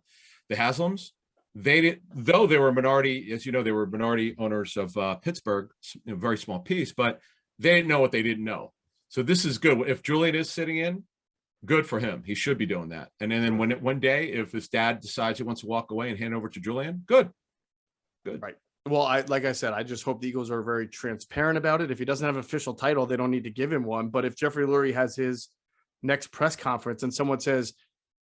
Haslams. Though they were minority, as you know, they were minority owners of Pittsburgh, a very small piece, but they didn't know what they didn't know. So this is good. If Julian is sitting in, good for him. He should be doing that. And then one day, if his dad decides he wants to walk away and hand over to Julian, good. Right. Well, like I said, I just hope the Eagles are very transparent about it. If he doesn't have an official title, they don't need to give him one. But if Jeffrey Lurie has his next press conference and someone says,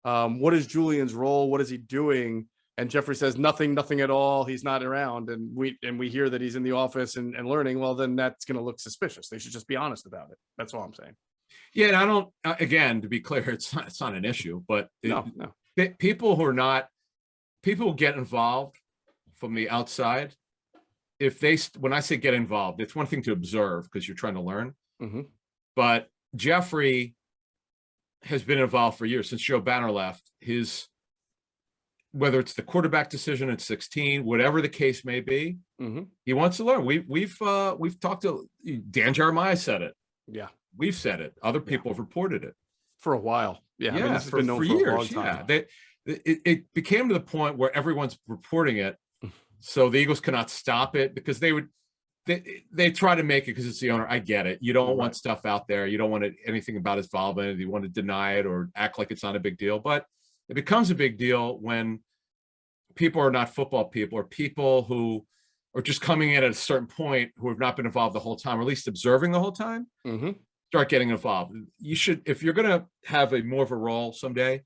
what is Julian's role? What is he doing? And Jeffrey says, nothing at all. He's not around. And we hear that he's in the office and learning. Well, then that's going to look suspicious. They should just be honest about it. That's all I'm saying. Yeah. And I don't, again, to be clear, it's not an issue, but No. People who get involved from the outside, when I say get involved, it's one thing to observe because you're trying to learn. Mm-hmm. But Jeffrey has been involved for years since Joe Banner left. Whether it's the quarterback decision at 16, whatever the case may be, mm-hmm. he wants to learn. We've talked to Dan Jeremiah said it. Yeah, we've said it. Other people have reported it for a while. Yeah, yeah, this has been known for years. A long time. Yeah, it became to the point where everyone's reporting it, so the Eagles cannot stop it because they try to make it because it's the owner. I get it. You don't want stuff out there. You don't want anything about his involvement. You want to deny it or act like it's not a big deal. But it becomes a big deal when people are not football people or people who are just coming in at a certain point who have not been involved the whole time, or at least observing the whole time, start getting involved. You should, if you're going to have more of a role someday,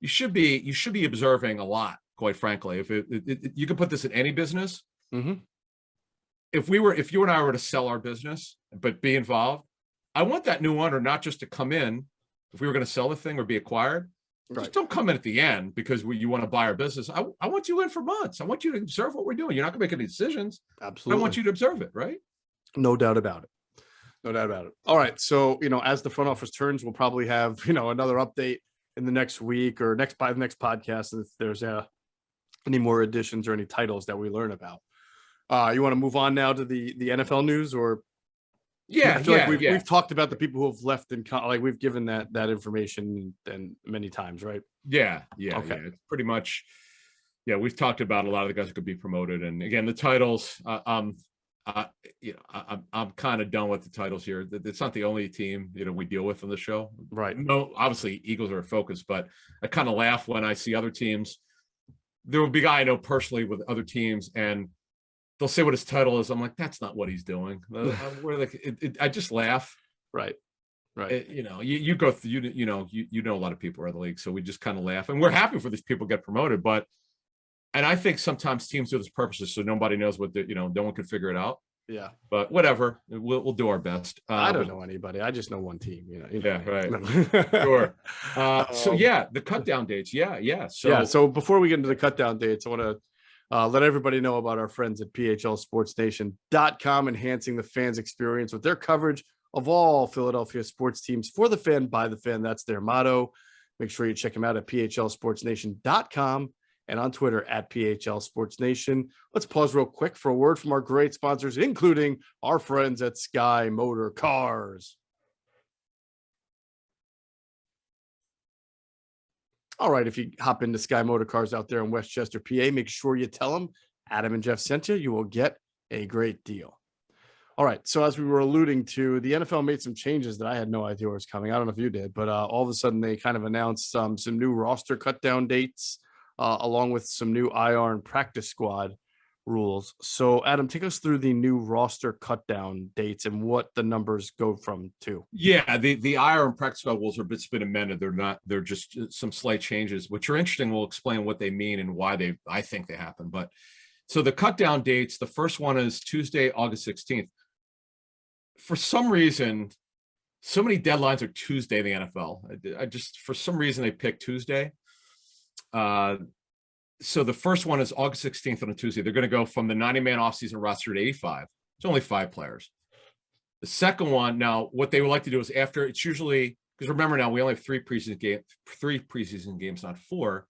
you should be observing a lot, quite frankly. If you can put this in any business. If you and I were to sell our business, but be involved, I want that new owner not just to come in if we were going to sell the thing or be acquired. Just don't come in at the end because you want to buy our business. I want you in for months. I want you to observe what we're doing. You're not going to make any decisions. Absolutely. I want you to observe it, right? No doubt about it. All right. So, as the front office turns, we'll probably have, another update in the next week or by the next podcast. If there's any more additions or any titles that we learn about. You want to move on now to the NFL news or? Yeah, I feel like we've talked about the people who have left and we've given that information and many times, right? Yeah. Okay. Yeah. It's pretty much. Yeah, we've talked about a lot of the guys who could be promoted, and again, the titles. I'm kind of done with the titles here. It's not the only team we deal with on the show, right? No, obviously Eagles are a focus, but I kind of laugh when I see other teams. There will be a guy I know personally with other teams, and they'll say what his title is. I'm like, that's not what he's doing. I just laugh. Right. You go through, you know a lot of people around the league, so we just kind of laugh, and we're happy for these people to get promoted. And I think sometimes teams do this purposes so nobody knows what no one can figure it out. Yeah. But whatever, we'll do our best. I don't know anybody. I just know one team. Yeah. Right. Sure. So yeah, the cutdown dates. Yeah. So before we get into the cutdown dates, I want to let everybody know about our friends at PHLSportsNation.com, enhancing the fans' experience with their coverage of all Philadelphia sports teams for the fan, by the fan. That's their motto. Make sure you check them out at PHLSportsNation.com and on Twitter at PHLSportsNation. Let's pause real quick for a word from our great sponsors, including our friends at Sky Motor Cars. All right, if you hop into Sky Motor Cars out there in Westchester, PA, make sure you tell them Adam and Geoff sent you. You will get a great deal. All right, so as we were alluding to, the NFL made some changes that I had no idea was coming. I don't know if you did, but all of a sudden they kind of announced some new roster cutdown dates, along with some new IR and practice squad rules. So, Adam, take us through the new roster cutdown dates and what the numbers go from to. Yeah, the IR and practice squad rules it's been amended. They're just some slight changes, which are interesting. We'll explain what they mean and why I think they happen. But so the cutdown dates, the first one is Tuesday, August 16th. For some reason, so many deadlines are Tuesday in the NFL. For some reason, they picked Tuesday. So the first one is August 16th on a Tuesday. They're going to go from the 90-man offseason roster to 85. It's only 5 players. The second one, now what they would like to do is after, it's usually, because remember now we only have 3 preseason games, not 4.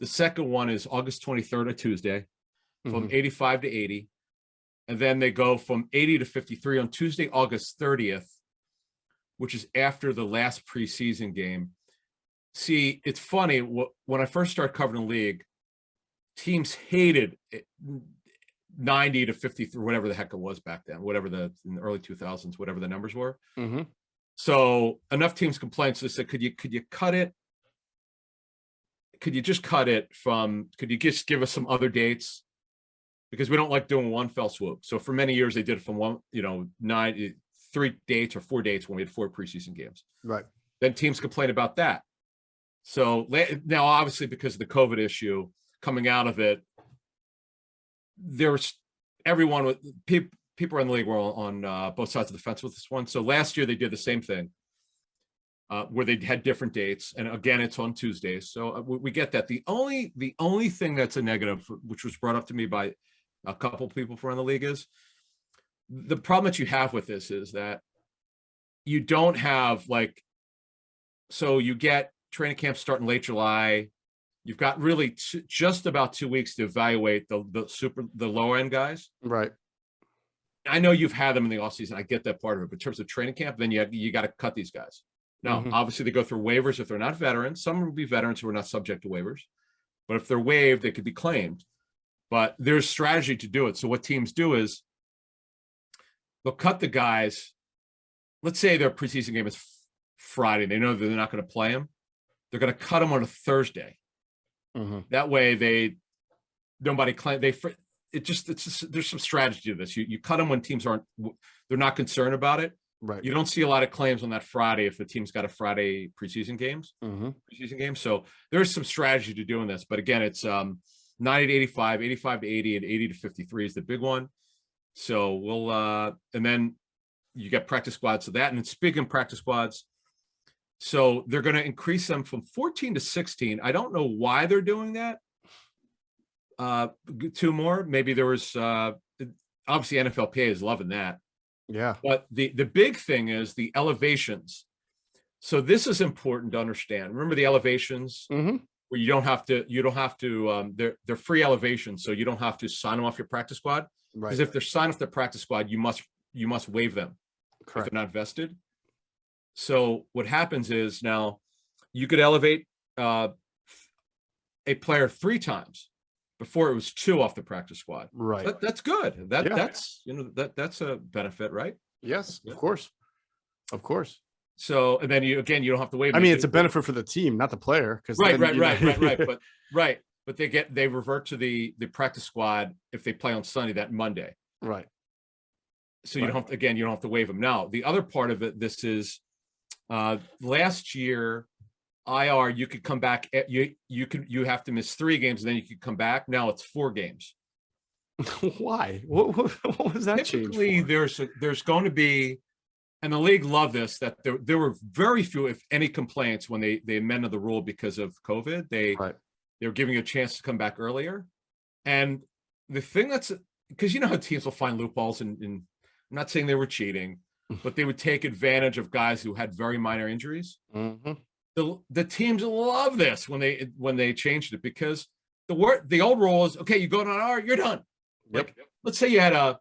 The second one is August 23rd, a Tuesday, from 85 to 80. And then they go from 80 to 53 on Tuesday, August 30th, which is after the last preseason game. See, it's funny. When I first started covering the league, teams hated 90 to 53, whatever the heck it was back then, in the early 2000s, whatever the numbers were. So enough teams complained. So they said, could you cut it? Could you just cut it from, could you just give us some other dates? Because we don't like doing one fell swoop. So for many years, they did it from 3 dates or 4 dates when we had 4 preseason games. Right. then teams complain about that. So now, obviously, because of the COVID issue coming out of it, there's everyone with people in the league were on both sides of the fence with this one. So last year they did the same thing, where they had different dates, and again, it's on Tuesdays. So we get that. The only thing that's a negative, which was brought up to me by a couple people from the league, is the problem that you have with this is that you don't have so you get training camp starting late July. You've got really just about 2 weeks to evaluate the lower end guys. Right. I know you've had them in the offseason. I get that part of it. But in terms of training camp, then you got to cut these guys. Now, obviously, they go through waivers if they're not veterans. Some will be veterans who are not subject to waivers. But if they're waived, they could be claimed. But there's strategy to do it. So what teams do is they'll cut the guys. Let's say their preseason game is Friday. They know that they're not going to play them. They're going to cut them on a Thursday. That way, nobody claim there's some strategy to this. You cut them when teams they're not concerned about it. Right. You don't see a lot of claims on that Friday if the team's got a Friday preseason game. So there's some strategy to doing this. But again, it's 90 to 85, 85 to 80, and 80 to 53 is the big one. So we'll and then you get practice squads. So that, and it's big in practice squads. So they're going to increase them from 14 to 16. I don't know why they're doing that. 2 more. Maybe there was obviously NFLPA is loving that. Yeah. But the big thing is the elevations. So this is important to understand. Remember the elevations where you don't have to they're free elevations, so you don't have to sign them off your practice squad. Right. Because if they're signed off the practice squad, you must waive them. Correct. If they're not vested. So what happens is now you could elevate a player 3 times. Before it was 2 off the practice squad. Right. That's good. That's that's a benefit, right? Yes, of course. Of course. So, and then you don't have to waive. I mean, it's a benefit for the team, not the player. Right. But they revert to the practice squad if they play on Sunday that Monday. Right. So you don't have to waive them. Now, the other part of it, this is last year, IR, you could come back. You have to miss 3 games and then you could come back. Now it's 4 games. Why? What was that change? Typically, there's going to be, and the league loved this, that there were very few, if any, complaints when they amended the rule because of COVID. They were giving you a chance to come back earlier. And the thing that's, because you know how teams will find loopholes, and I'm not saying they were cheating, but they would take advantage of guys who had very minor injuries. The teams love this when they changed it, because the old rule is, okay, you go on IR, you're done. Like, let's say you had a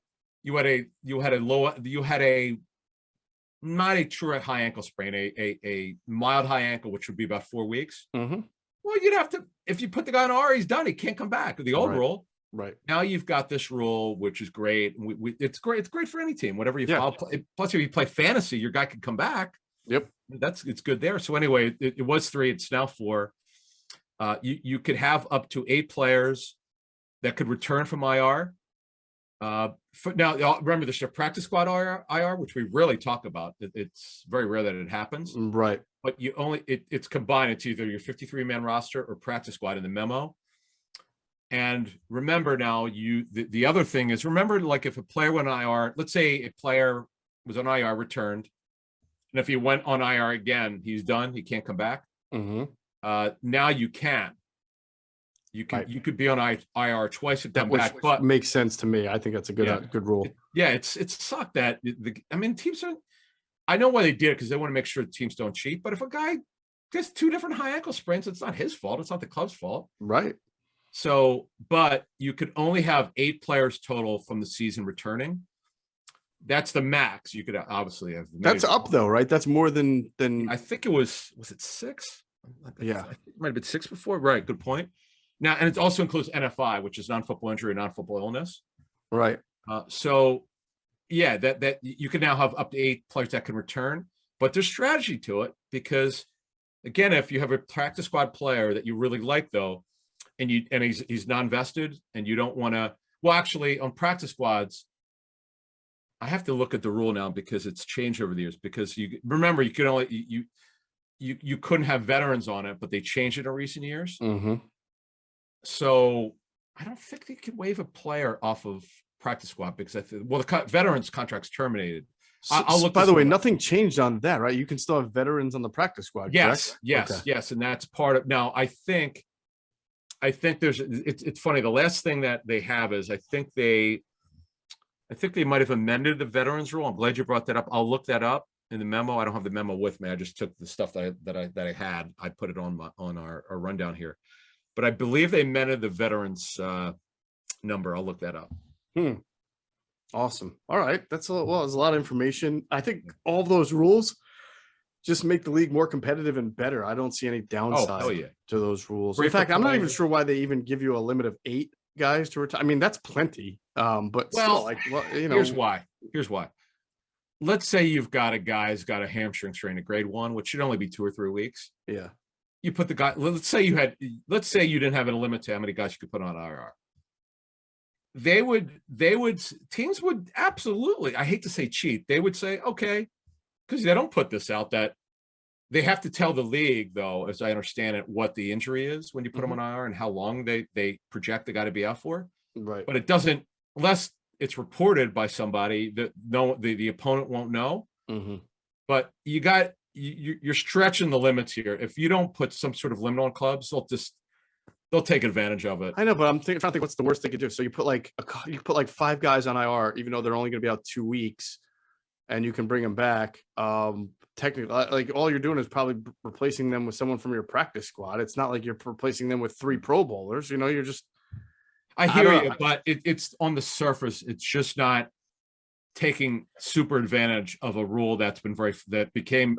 not a true high ankle sprain, a mild high ankle, which would be about 4 weeks. Well, you'd have to, if you put the guy on IR, he's done. He can't come back. The old rule. Right. Now you've got this rule, which is great. It's great. It's great for any team. Whatever you file. Plus, if you play fantasy, your guy can come back. Yep. It's good there. So anyway, it was 3. It's now 4. You could have up to 8 players that could return from IR. Now, remember, there's a practice squad IR, which we rarely talk about. It's very rare that it happens. Right. But it's combined. It's either your 53-man roster or practice squad in the memo. And remember now, the other thing is, remember, like if a player went on IR, let's say a player was on IR, returned, and if he went on IR again, he's done. He can't come back. Now you can. You could be on IR twice and come back. But makes sense to me. I think that's a good rule. It's sucked that teams are. I know why they did it, because they want to make sure the teams don't cheat. But if a guy gets 2 different high ankle sprains, it's not his fault. It's not the club's fault. Right. So, but you could only have 8 players total from the season returning. That's the max. You could obviously have. That's up though, right? That's more than. I think it was it 6? Yeah, it might have been 6 before. Right. Good point. Now, and it also includes NFI, which is non-football injury, non-football illness. Right. So, yeah, that you can now have up to 8 players that can return, but there's strategy to it, because, again, if you have a practice squad player that you really like, though, and he's non-vested, and you don't want to. Well, actually, on practice squads, I have to look at the rule now because it's changed over the years. Because you remember, you can only you couldn't have veterans on it, but they changed it in recent years. Mm-hmm. So I don't think they could waive a player off of practice squad because the veterans contract's terminated. I'll look. By the way, nothing changed on that, right? You can still have veterans on the practice squad. Yes, correct? yes, and that's part of. Now, I think there's. It's funny. The last thing that they have is I think they might have amended the veterans rule. I'm glad you brought that up. I'll look that up in the memo. I don't have the memo with me. I just took the stuff that I had. I put it on our rundown here, but I believe they amended the veterans number. I'll look that up. Awesome. All right. There's a lot of information. I think all of those rules just make the league more competitive and better. I don't see any downside to those rules. In fact, I'm not even sure why they even give you a limit of 8 guys to retire. I mean, that's plenty. But still, here's why. Let's say you've got a guy who's got a hamstring strain at grade 1, which should only be 2 or 3 weeks. Yeah. You put the guy, let's say you didn't have a limit to how many guys you could put on IR. Teams would absolutely, I hate to say cheat. They would say, okay, because they don't put this out, that they have to tell the league, though, as I understand it, what the injury is when you put them on IR and how long they project the guy to be out for. Right. But it doesn't, unless it's reported by somebody that the opponent won't know. Mm-hmm. But you're stretching the limits here. If you don't put some sort of limit on clubs, they'll take advantage of it. I know, but I'm trying to think what's the worst they could do. So you put like 5 guys on IR, even though they're only going to be out 2 weeks, and you can bring them back. Technically, like all you're doing is probably replacing them with someone from your practice squad. It's not like you're replacing them with 3 Pro Bowlers. You're just. I hear you, but it's on the surface. It's just not taking super advantage of a rule that became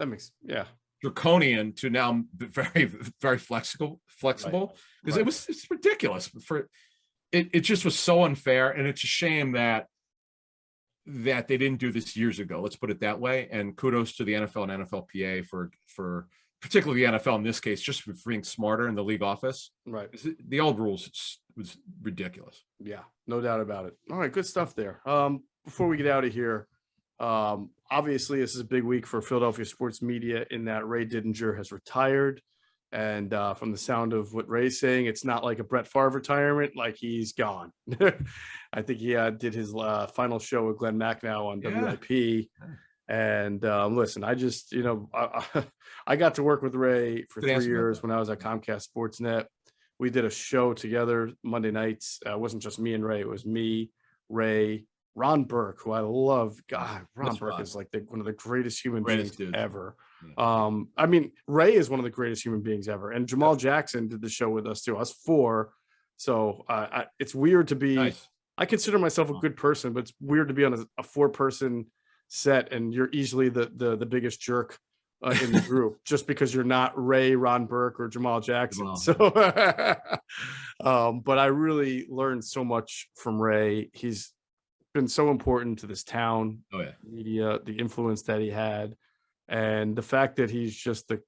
draconian to now very, very flexible because it's ridiculous. It just was so unfair, and it's a shame that they didn't do this years ago. Let's put it that way. And kudos to the NFL and NFLPA for particularly the NFL in this case, just for being smarter in the league office. Right. The old rules was ridiculous. Yeah, no doubt about it. All right, good stuff there. Before we get out of here, obviously this is a big week for Philadelphia sports media in that Ray Didinger has retired. And from the sound of what Ray's saying, it's not like a Brett Favre retirement, like he's gone. I think he did his final show with Glenn Macnow on WIP. And listen, I just, I got to work with Ray for 3 years when I was at Comcast Sportsnet. We did a show together Monday nights. It wasn't just me and Ray. It was me, Ray, Ron Burke, who I love. God, Ron Burke is like one of the greatest human beings ever. Yeah. I mean, Ray is one of the greatest human beings ever. And Jamal Jackson did the show with us too. Us 4. So it's weird to be, nice. I consider myself a good person, but it's weird to be on a 4-person set and you're easily the biggest jerk in the group just because you're not Ray, Ron Burke, or Jamal Jackson. So, but I really learned so much from Ray. He's been so important to this town, media, the influence that he had, and the fact that he's just the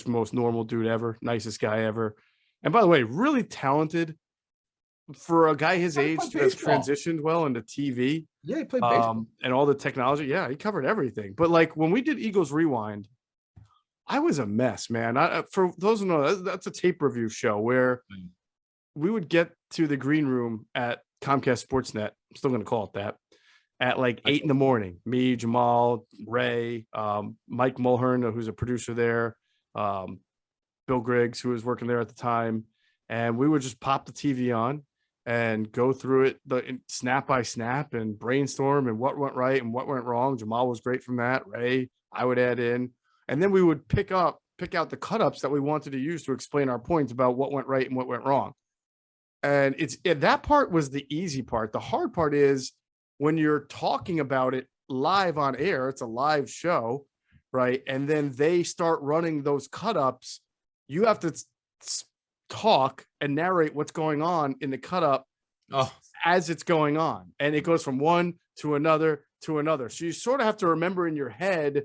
most normal dude ever, nicest guy ever. And by the way, really talented for a guy his age that's transitioned well into TV. Yeah, he played baseball. And all the technology. Yeah, he covered everything. But like when we did Eagles Rewind, I was a mess, man. For those who know, that's a tape review show where we would get to the green room at Comcast Sportsnet. I'm still going to call it that. At like 8 a.m. Me, Jamal, Ray, Mike Mulhern, who's a producer there, Bill Griggs, who was working there at the time. And we would just pop the TV on and go through it snap by snap and brainstorm and what went right and what went wrong. Jamal was great from that. Ray, I would add in. And then we would pick out the cut-ups that we wanted to use to explain our points about what went right and what went wrong. And that part was the easy part. The hard part is when you're talking about it live on air, it's a live show, right? And then they start running those cut-ups. You have to talk and narrate what's going on in the cut-up as it's going on. And it goes from one to another to another. So you sort of have to remember in your head,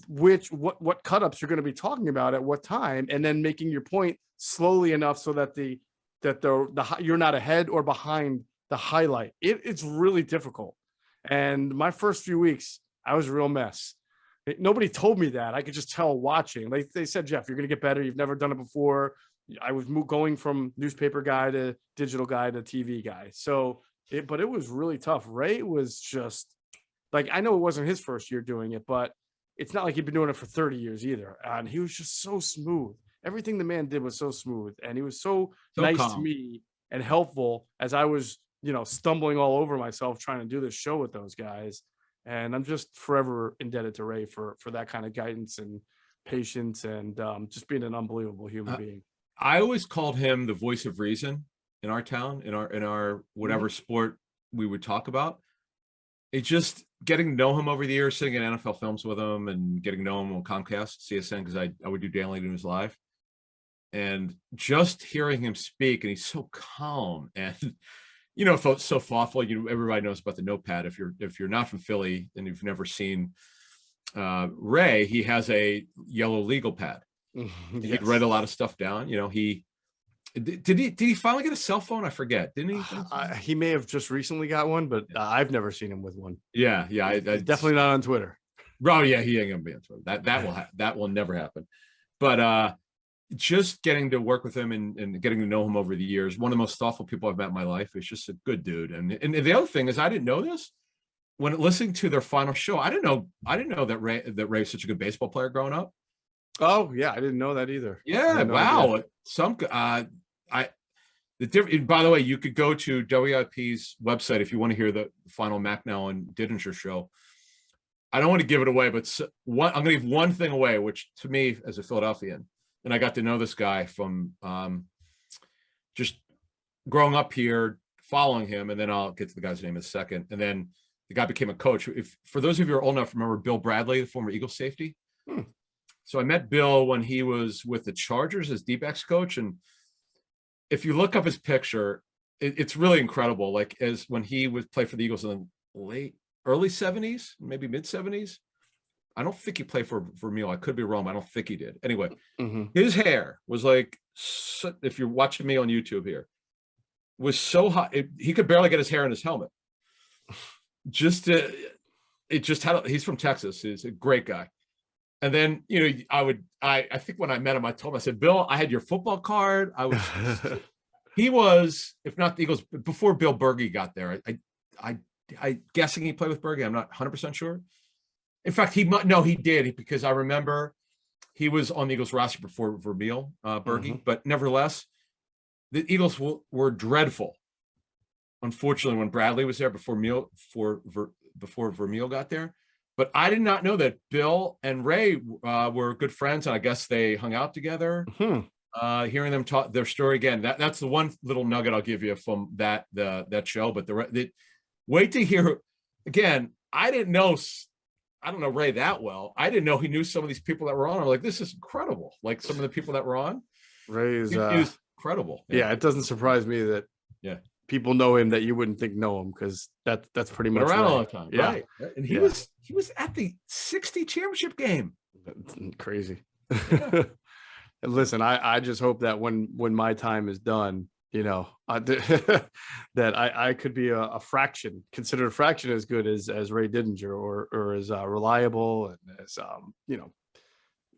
what cut-ups you're going to be talking about at what time, and then making your point slowly enough so that you're not ahead or behind the highlight. It's really difficult. And my first few weeks, I was a real mess. Nobody told me that. I could just tell watching. They said, Jeff, you're going to get better. You've never done it before. I was going from newspaper guy to digital guy to TV guy. So, but it was really tough. Ray was just like, I know it wasn't his first year doing it, but it's not like he'd been doing it for 30 years either. And he was just so smooth. Everything the man did was so smooth. And he was so nice calm to me and helpful as I was, stumbling all over myself trying to do this show with those guys. And I'm just forever indebted to Ray for that kind of guidance and patience and just being an unbelievable human being. I always called him the voice of reason in our town, in our whatever sport we would talk about. It's just getting to know him over the years, sitting in NFL films with him and getting to know him on Comcast, CSN, because I would do Daily News Live. And just hearing him speak, and he's so calm and so thoughtful. Everybody knows about the notepad. If you're not from Philly and you've never seen Ray, he has a yellow legal pad. Yes. He'd write a lot of stuff down. He did he finally get a cell phone? I forget. Didn't he? He may have just recently got one, but I've never seen him with one. Yeah. I definitely not on Twitter. Oh yeah, he ain't gonna be on Twitter. That will never happen. But just getting to work with him and getting to know him over the years, one of the most thoughtful people I've met in my life. He's just a good dude. And the other thing is, I didn't know this when listening to their final show. I didn't know that Ray was such a good baseball player growing up. Oh yeah, I didn't know that either. Yeah, wow. By the way, you could go to WIP's website if you want to hear the final Macnell and Didinger show. I don't want to give it away, but I'm going to give one thing away, which to me as a Philadelphian, and I got to know this guy from just growing up here, following him, and then I'll get to the guy's name in a second. And then the guy became a coach. For those of you who are old enough, remember Bill Bradley, the former Eagles safety? So I met Bill when he was with the Chargers as D-backs coach. And if you look up his picture, it's really incredible. Like as when he would play for the Eagles in the early 70s, maybe mid 70s. I don't think he played for Vermeil. I could be wrong, but I don't think he did. Anyway, his hair was like, if you're watching me on YouTube here, was so hot. He could barely get his hair in his helmet. He's from Texas. He's a great guy. And then, I think when I met him, I told him, I said, Bill, I had your football card. He was, if not the Eagles, before Bill Berge got there. I guessing he played with Berge. I'm not 100% sure. In fact, he did, because I remember he was on the Eagles roster before Vermeil, Berge, but nevertheless, the Eagles were dreadful. Unfortunately, when Bradley was there before Vermeil got there. But I did not know that Bill and Ray were good friends, and I guess they hung out together. Hearing them talk their story again, that's the one little nugget I'll give you from that show. But wait to hear again. I don't know Ray that well. I didn't know he knew some of these people that were on. I'm like, this is incredible. Like some of the people that were on. Ray is incredible. Yeah, it doesn't surprise me that people know him that you wouldn't think know him, because that's pretty much around Ray. all the time. Yeah. Right. And he was at the 60 championship game. That's crazy. Yeah. And listen, I just hope that when my time is done, that I could be a fraction, considered a fraction as good as Ray Didinger, or as reliable and as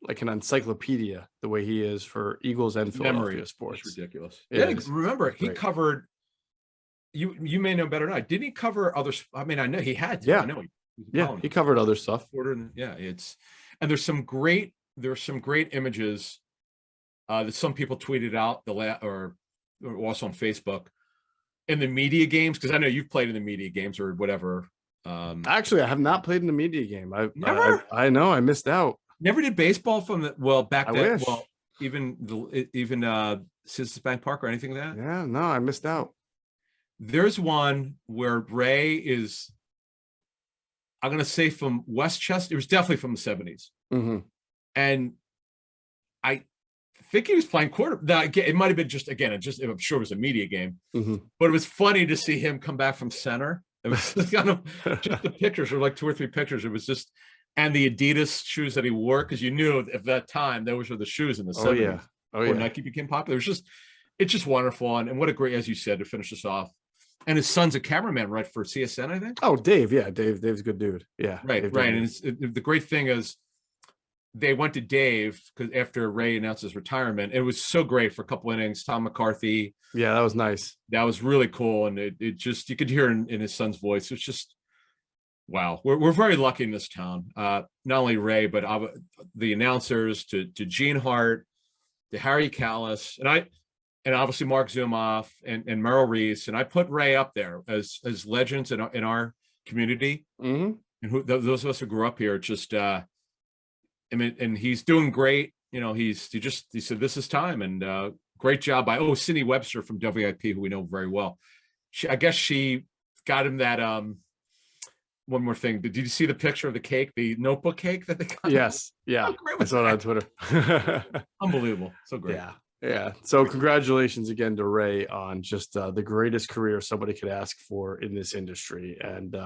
like an encyclopedia the way he is for Eagles and Philadelphia sports. It's ridiculous. Remember, he covered. You may know better than I. Didn't he cover other? I mean, I know he had to. Yeah. I know he covered other stuff. Yeah, and there's some great images that some people tweeted out or also on Facebook in the media games, because I know you've played in the media games or whatever. Actually, I have not played in the media game. I know I missed out. Never did baseball from back I then. wish. Well, even Citizens Bank Park or anything like that. Yeah, no, I missed out. There's one where Ray is, I'm going to say from Westchester. It was definitely from the 70s. And I think he was playing quarterback. It might have been I'm sure it was a media game, but it was funny to see him come back from center. It was kind of just the pictures were like 2 or 3 pictures. It was just, and the Adidas shoes that he wore, because you knew at that time those were the shoes in the 70s. Before Nike became popular. It's just wonderful. And what a great, as you said, to finish this off, And his son's a cameraman, right, for CSN, I think. Oh, Dave. Yeah, Dave's a good dude. Yeah. Right, Dave right. Didinger. And the great thing is they went to Dave because after Ray announced his retirement, it was so great for a couple innings. Tom McCarthy. Yeah, that was nice. That was really cool. And it just, you could hear in his son's voice. It's just, wow. We're very lucky in this town. Not only Ray, but the announcers to Gene Hart, to Harry Callis, and obviously Mark Zumoff and Merrill Reese. And I put Ray up there as legends in our community. Mm-hmm. And those of us who grew up here, just, I mean, and he's doing great. You know, he said, this is time. And great job by, Cindy Webster from WIP, who we know very well. I guess she got him that, one more thing. Did you see the picture of the cake, the notebook cake that they got? Yes. Yeah. I saw it on Twitter. Unbelievable. So great. Yeah. Yeah. So congratulations again to Ray on just the greatest career somebody could ask for in this industry, and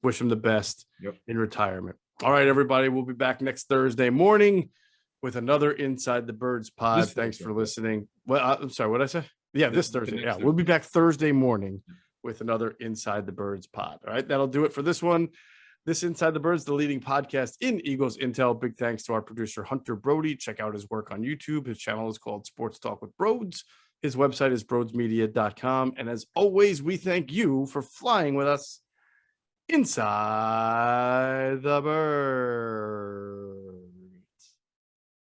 wish him the best in retirement. All right, everybody. We'll be back next Thursday morning with another Inside the Birds pod. Thanks for listening. Well, I'm sorry. What did I say? Yeah, this Thursday. Yeah, we'll be back Thursday morning with another Inside the Birds pod. All right. That'll do it for this one. This Inside the Birds, the leading podcast in Eagles Intel. Big thanks to our producer, Hunter Brody. Check out his work on YouTube. His channel is called Sports Talk with Broads. His website is broadsmedia.com. And as always, we thank you for flying with us inside the bird.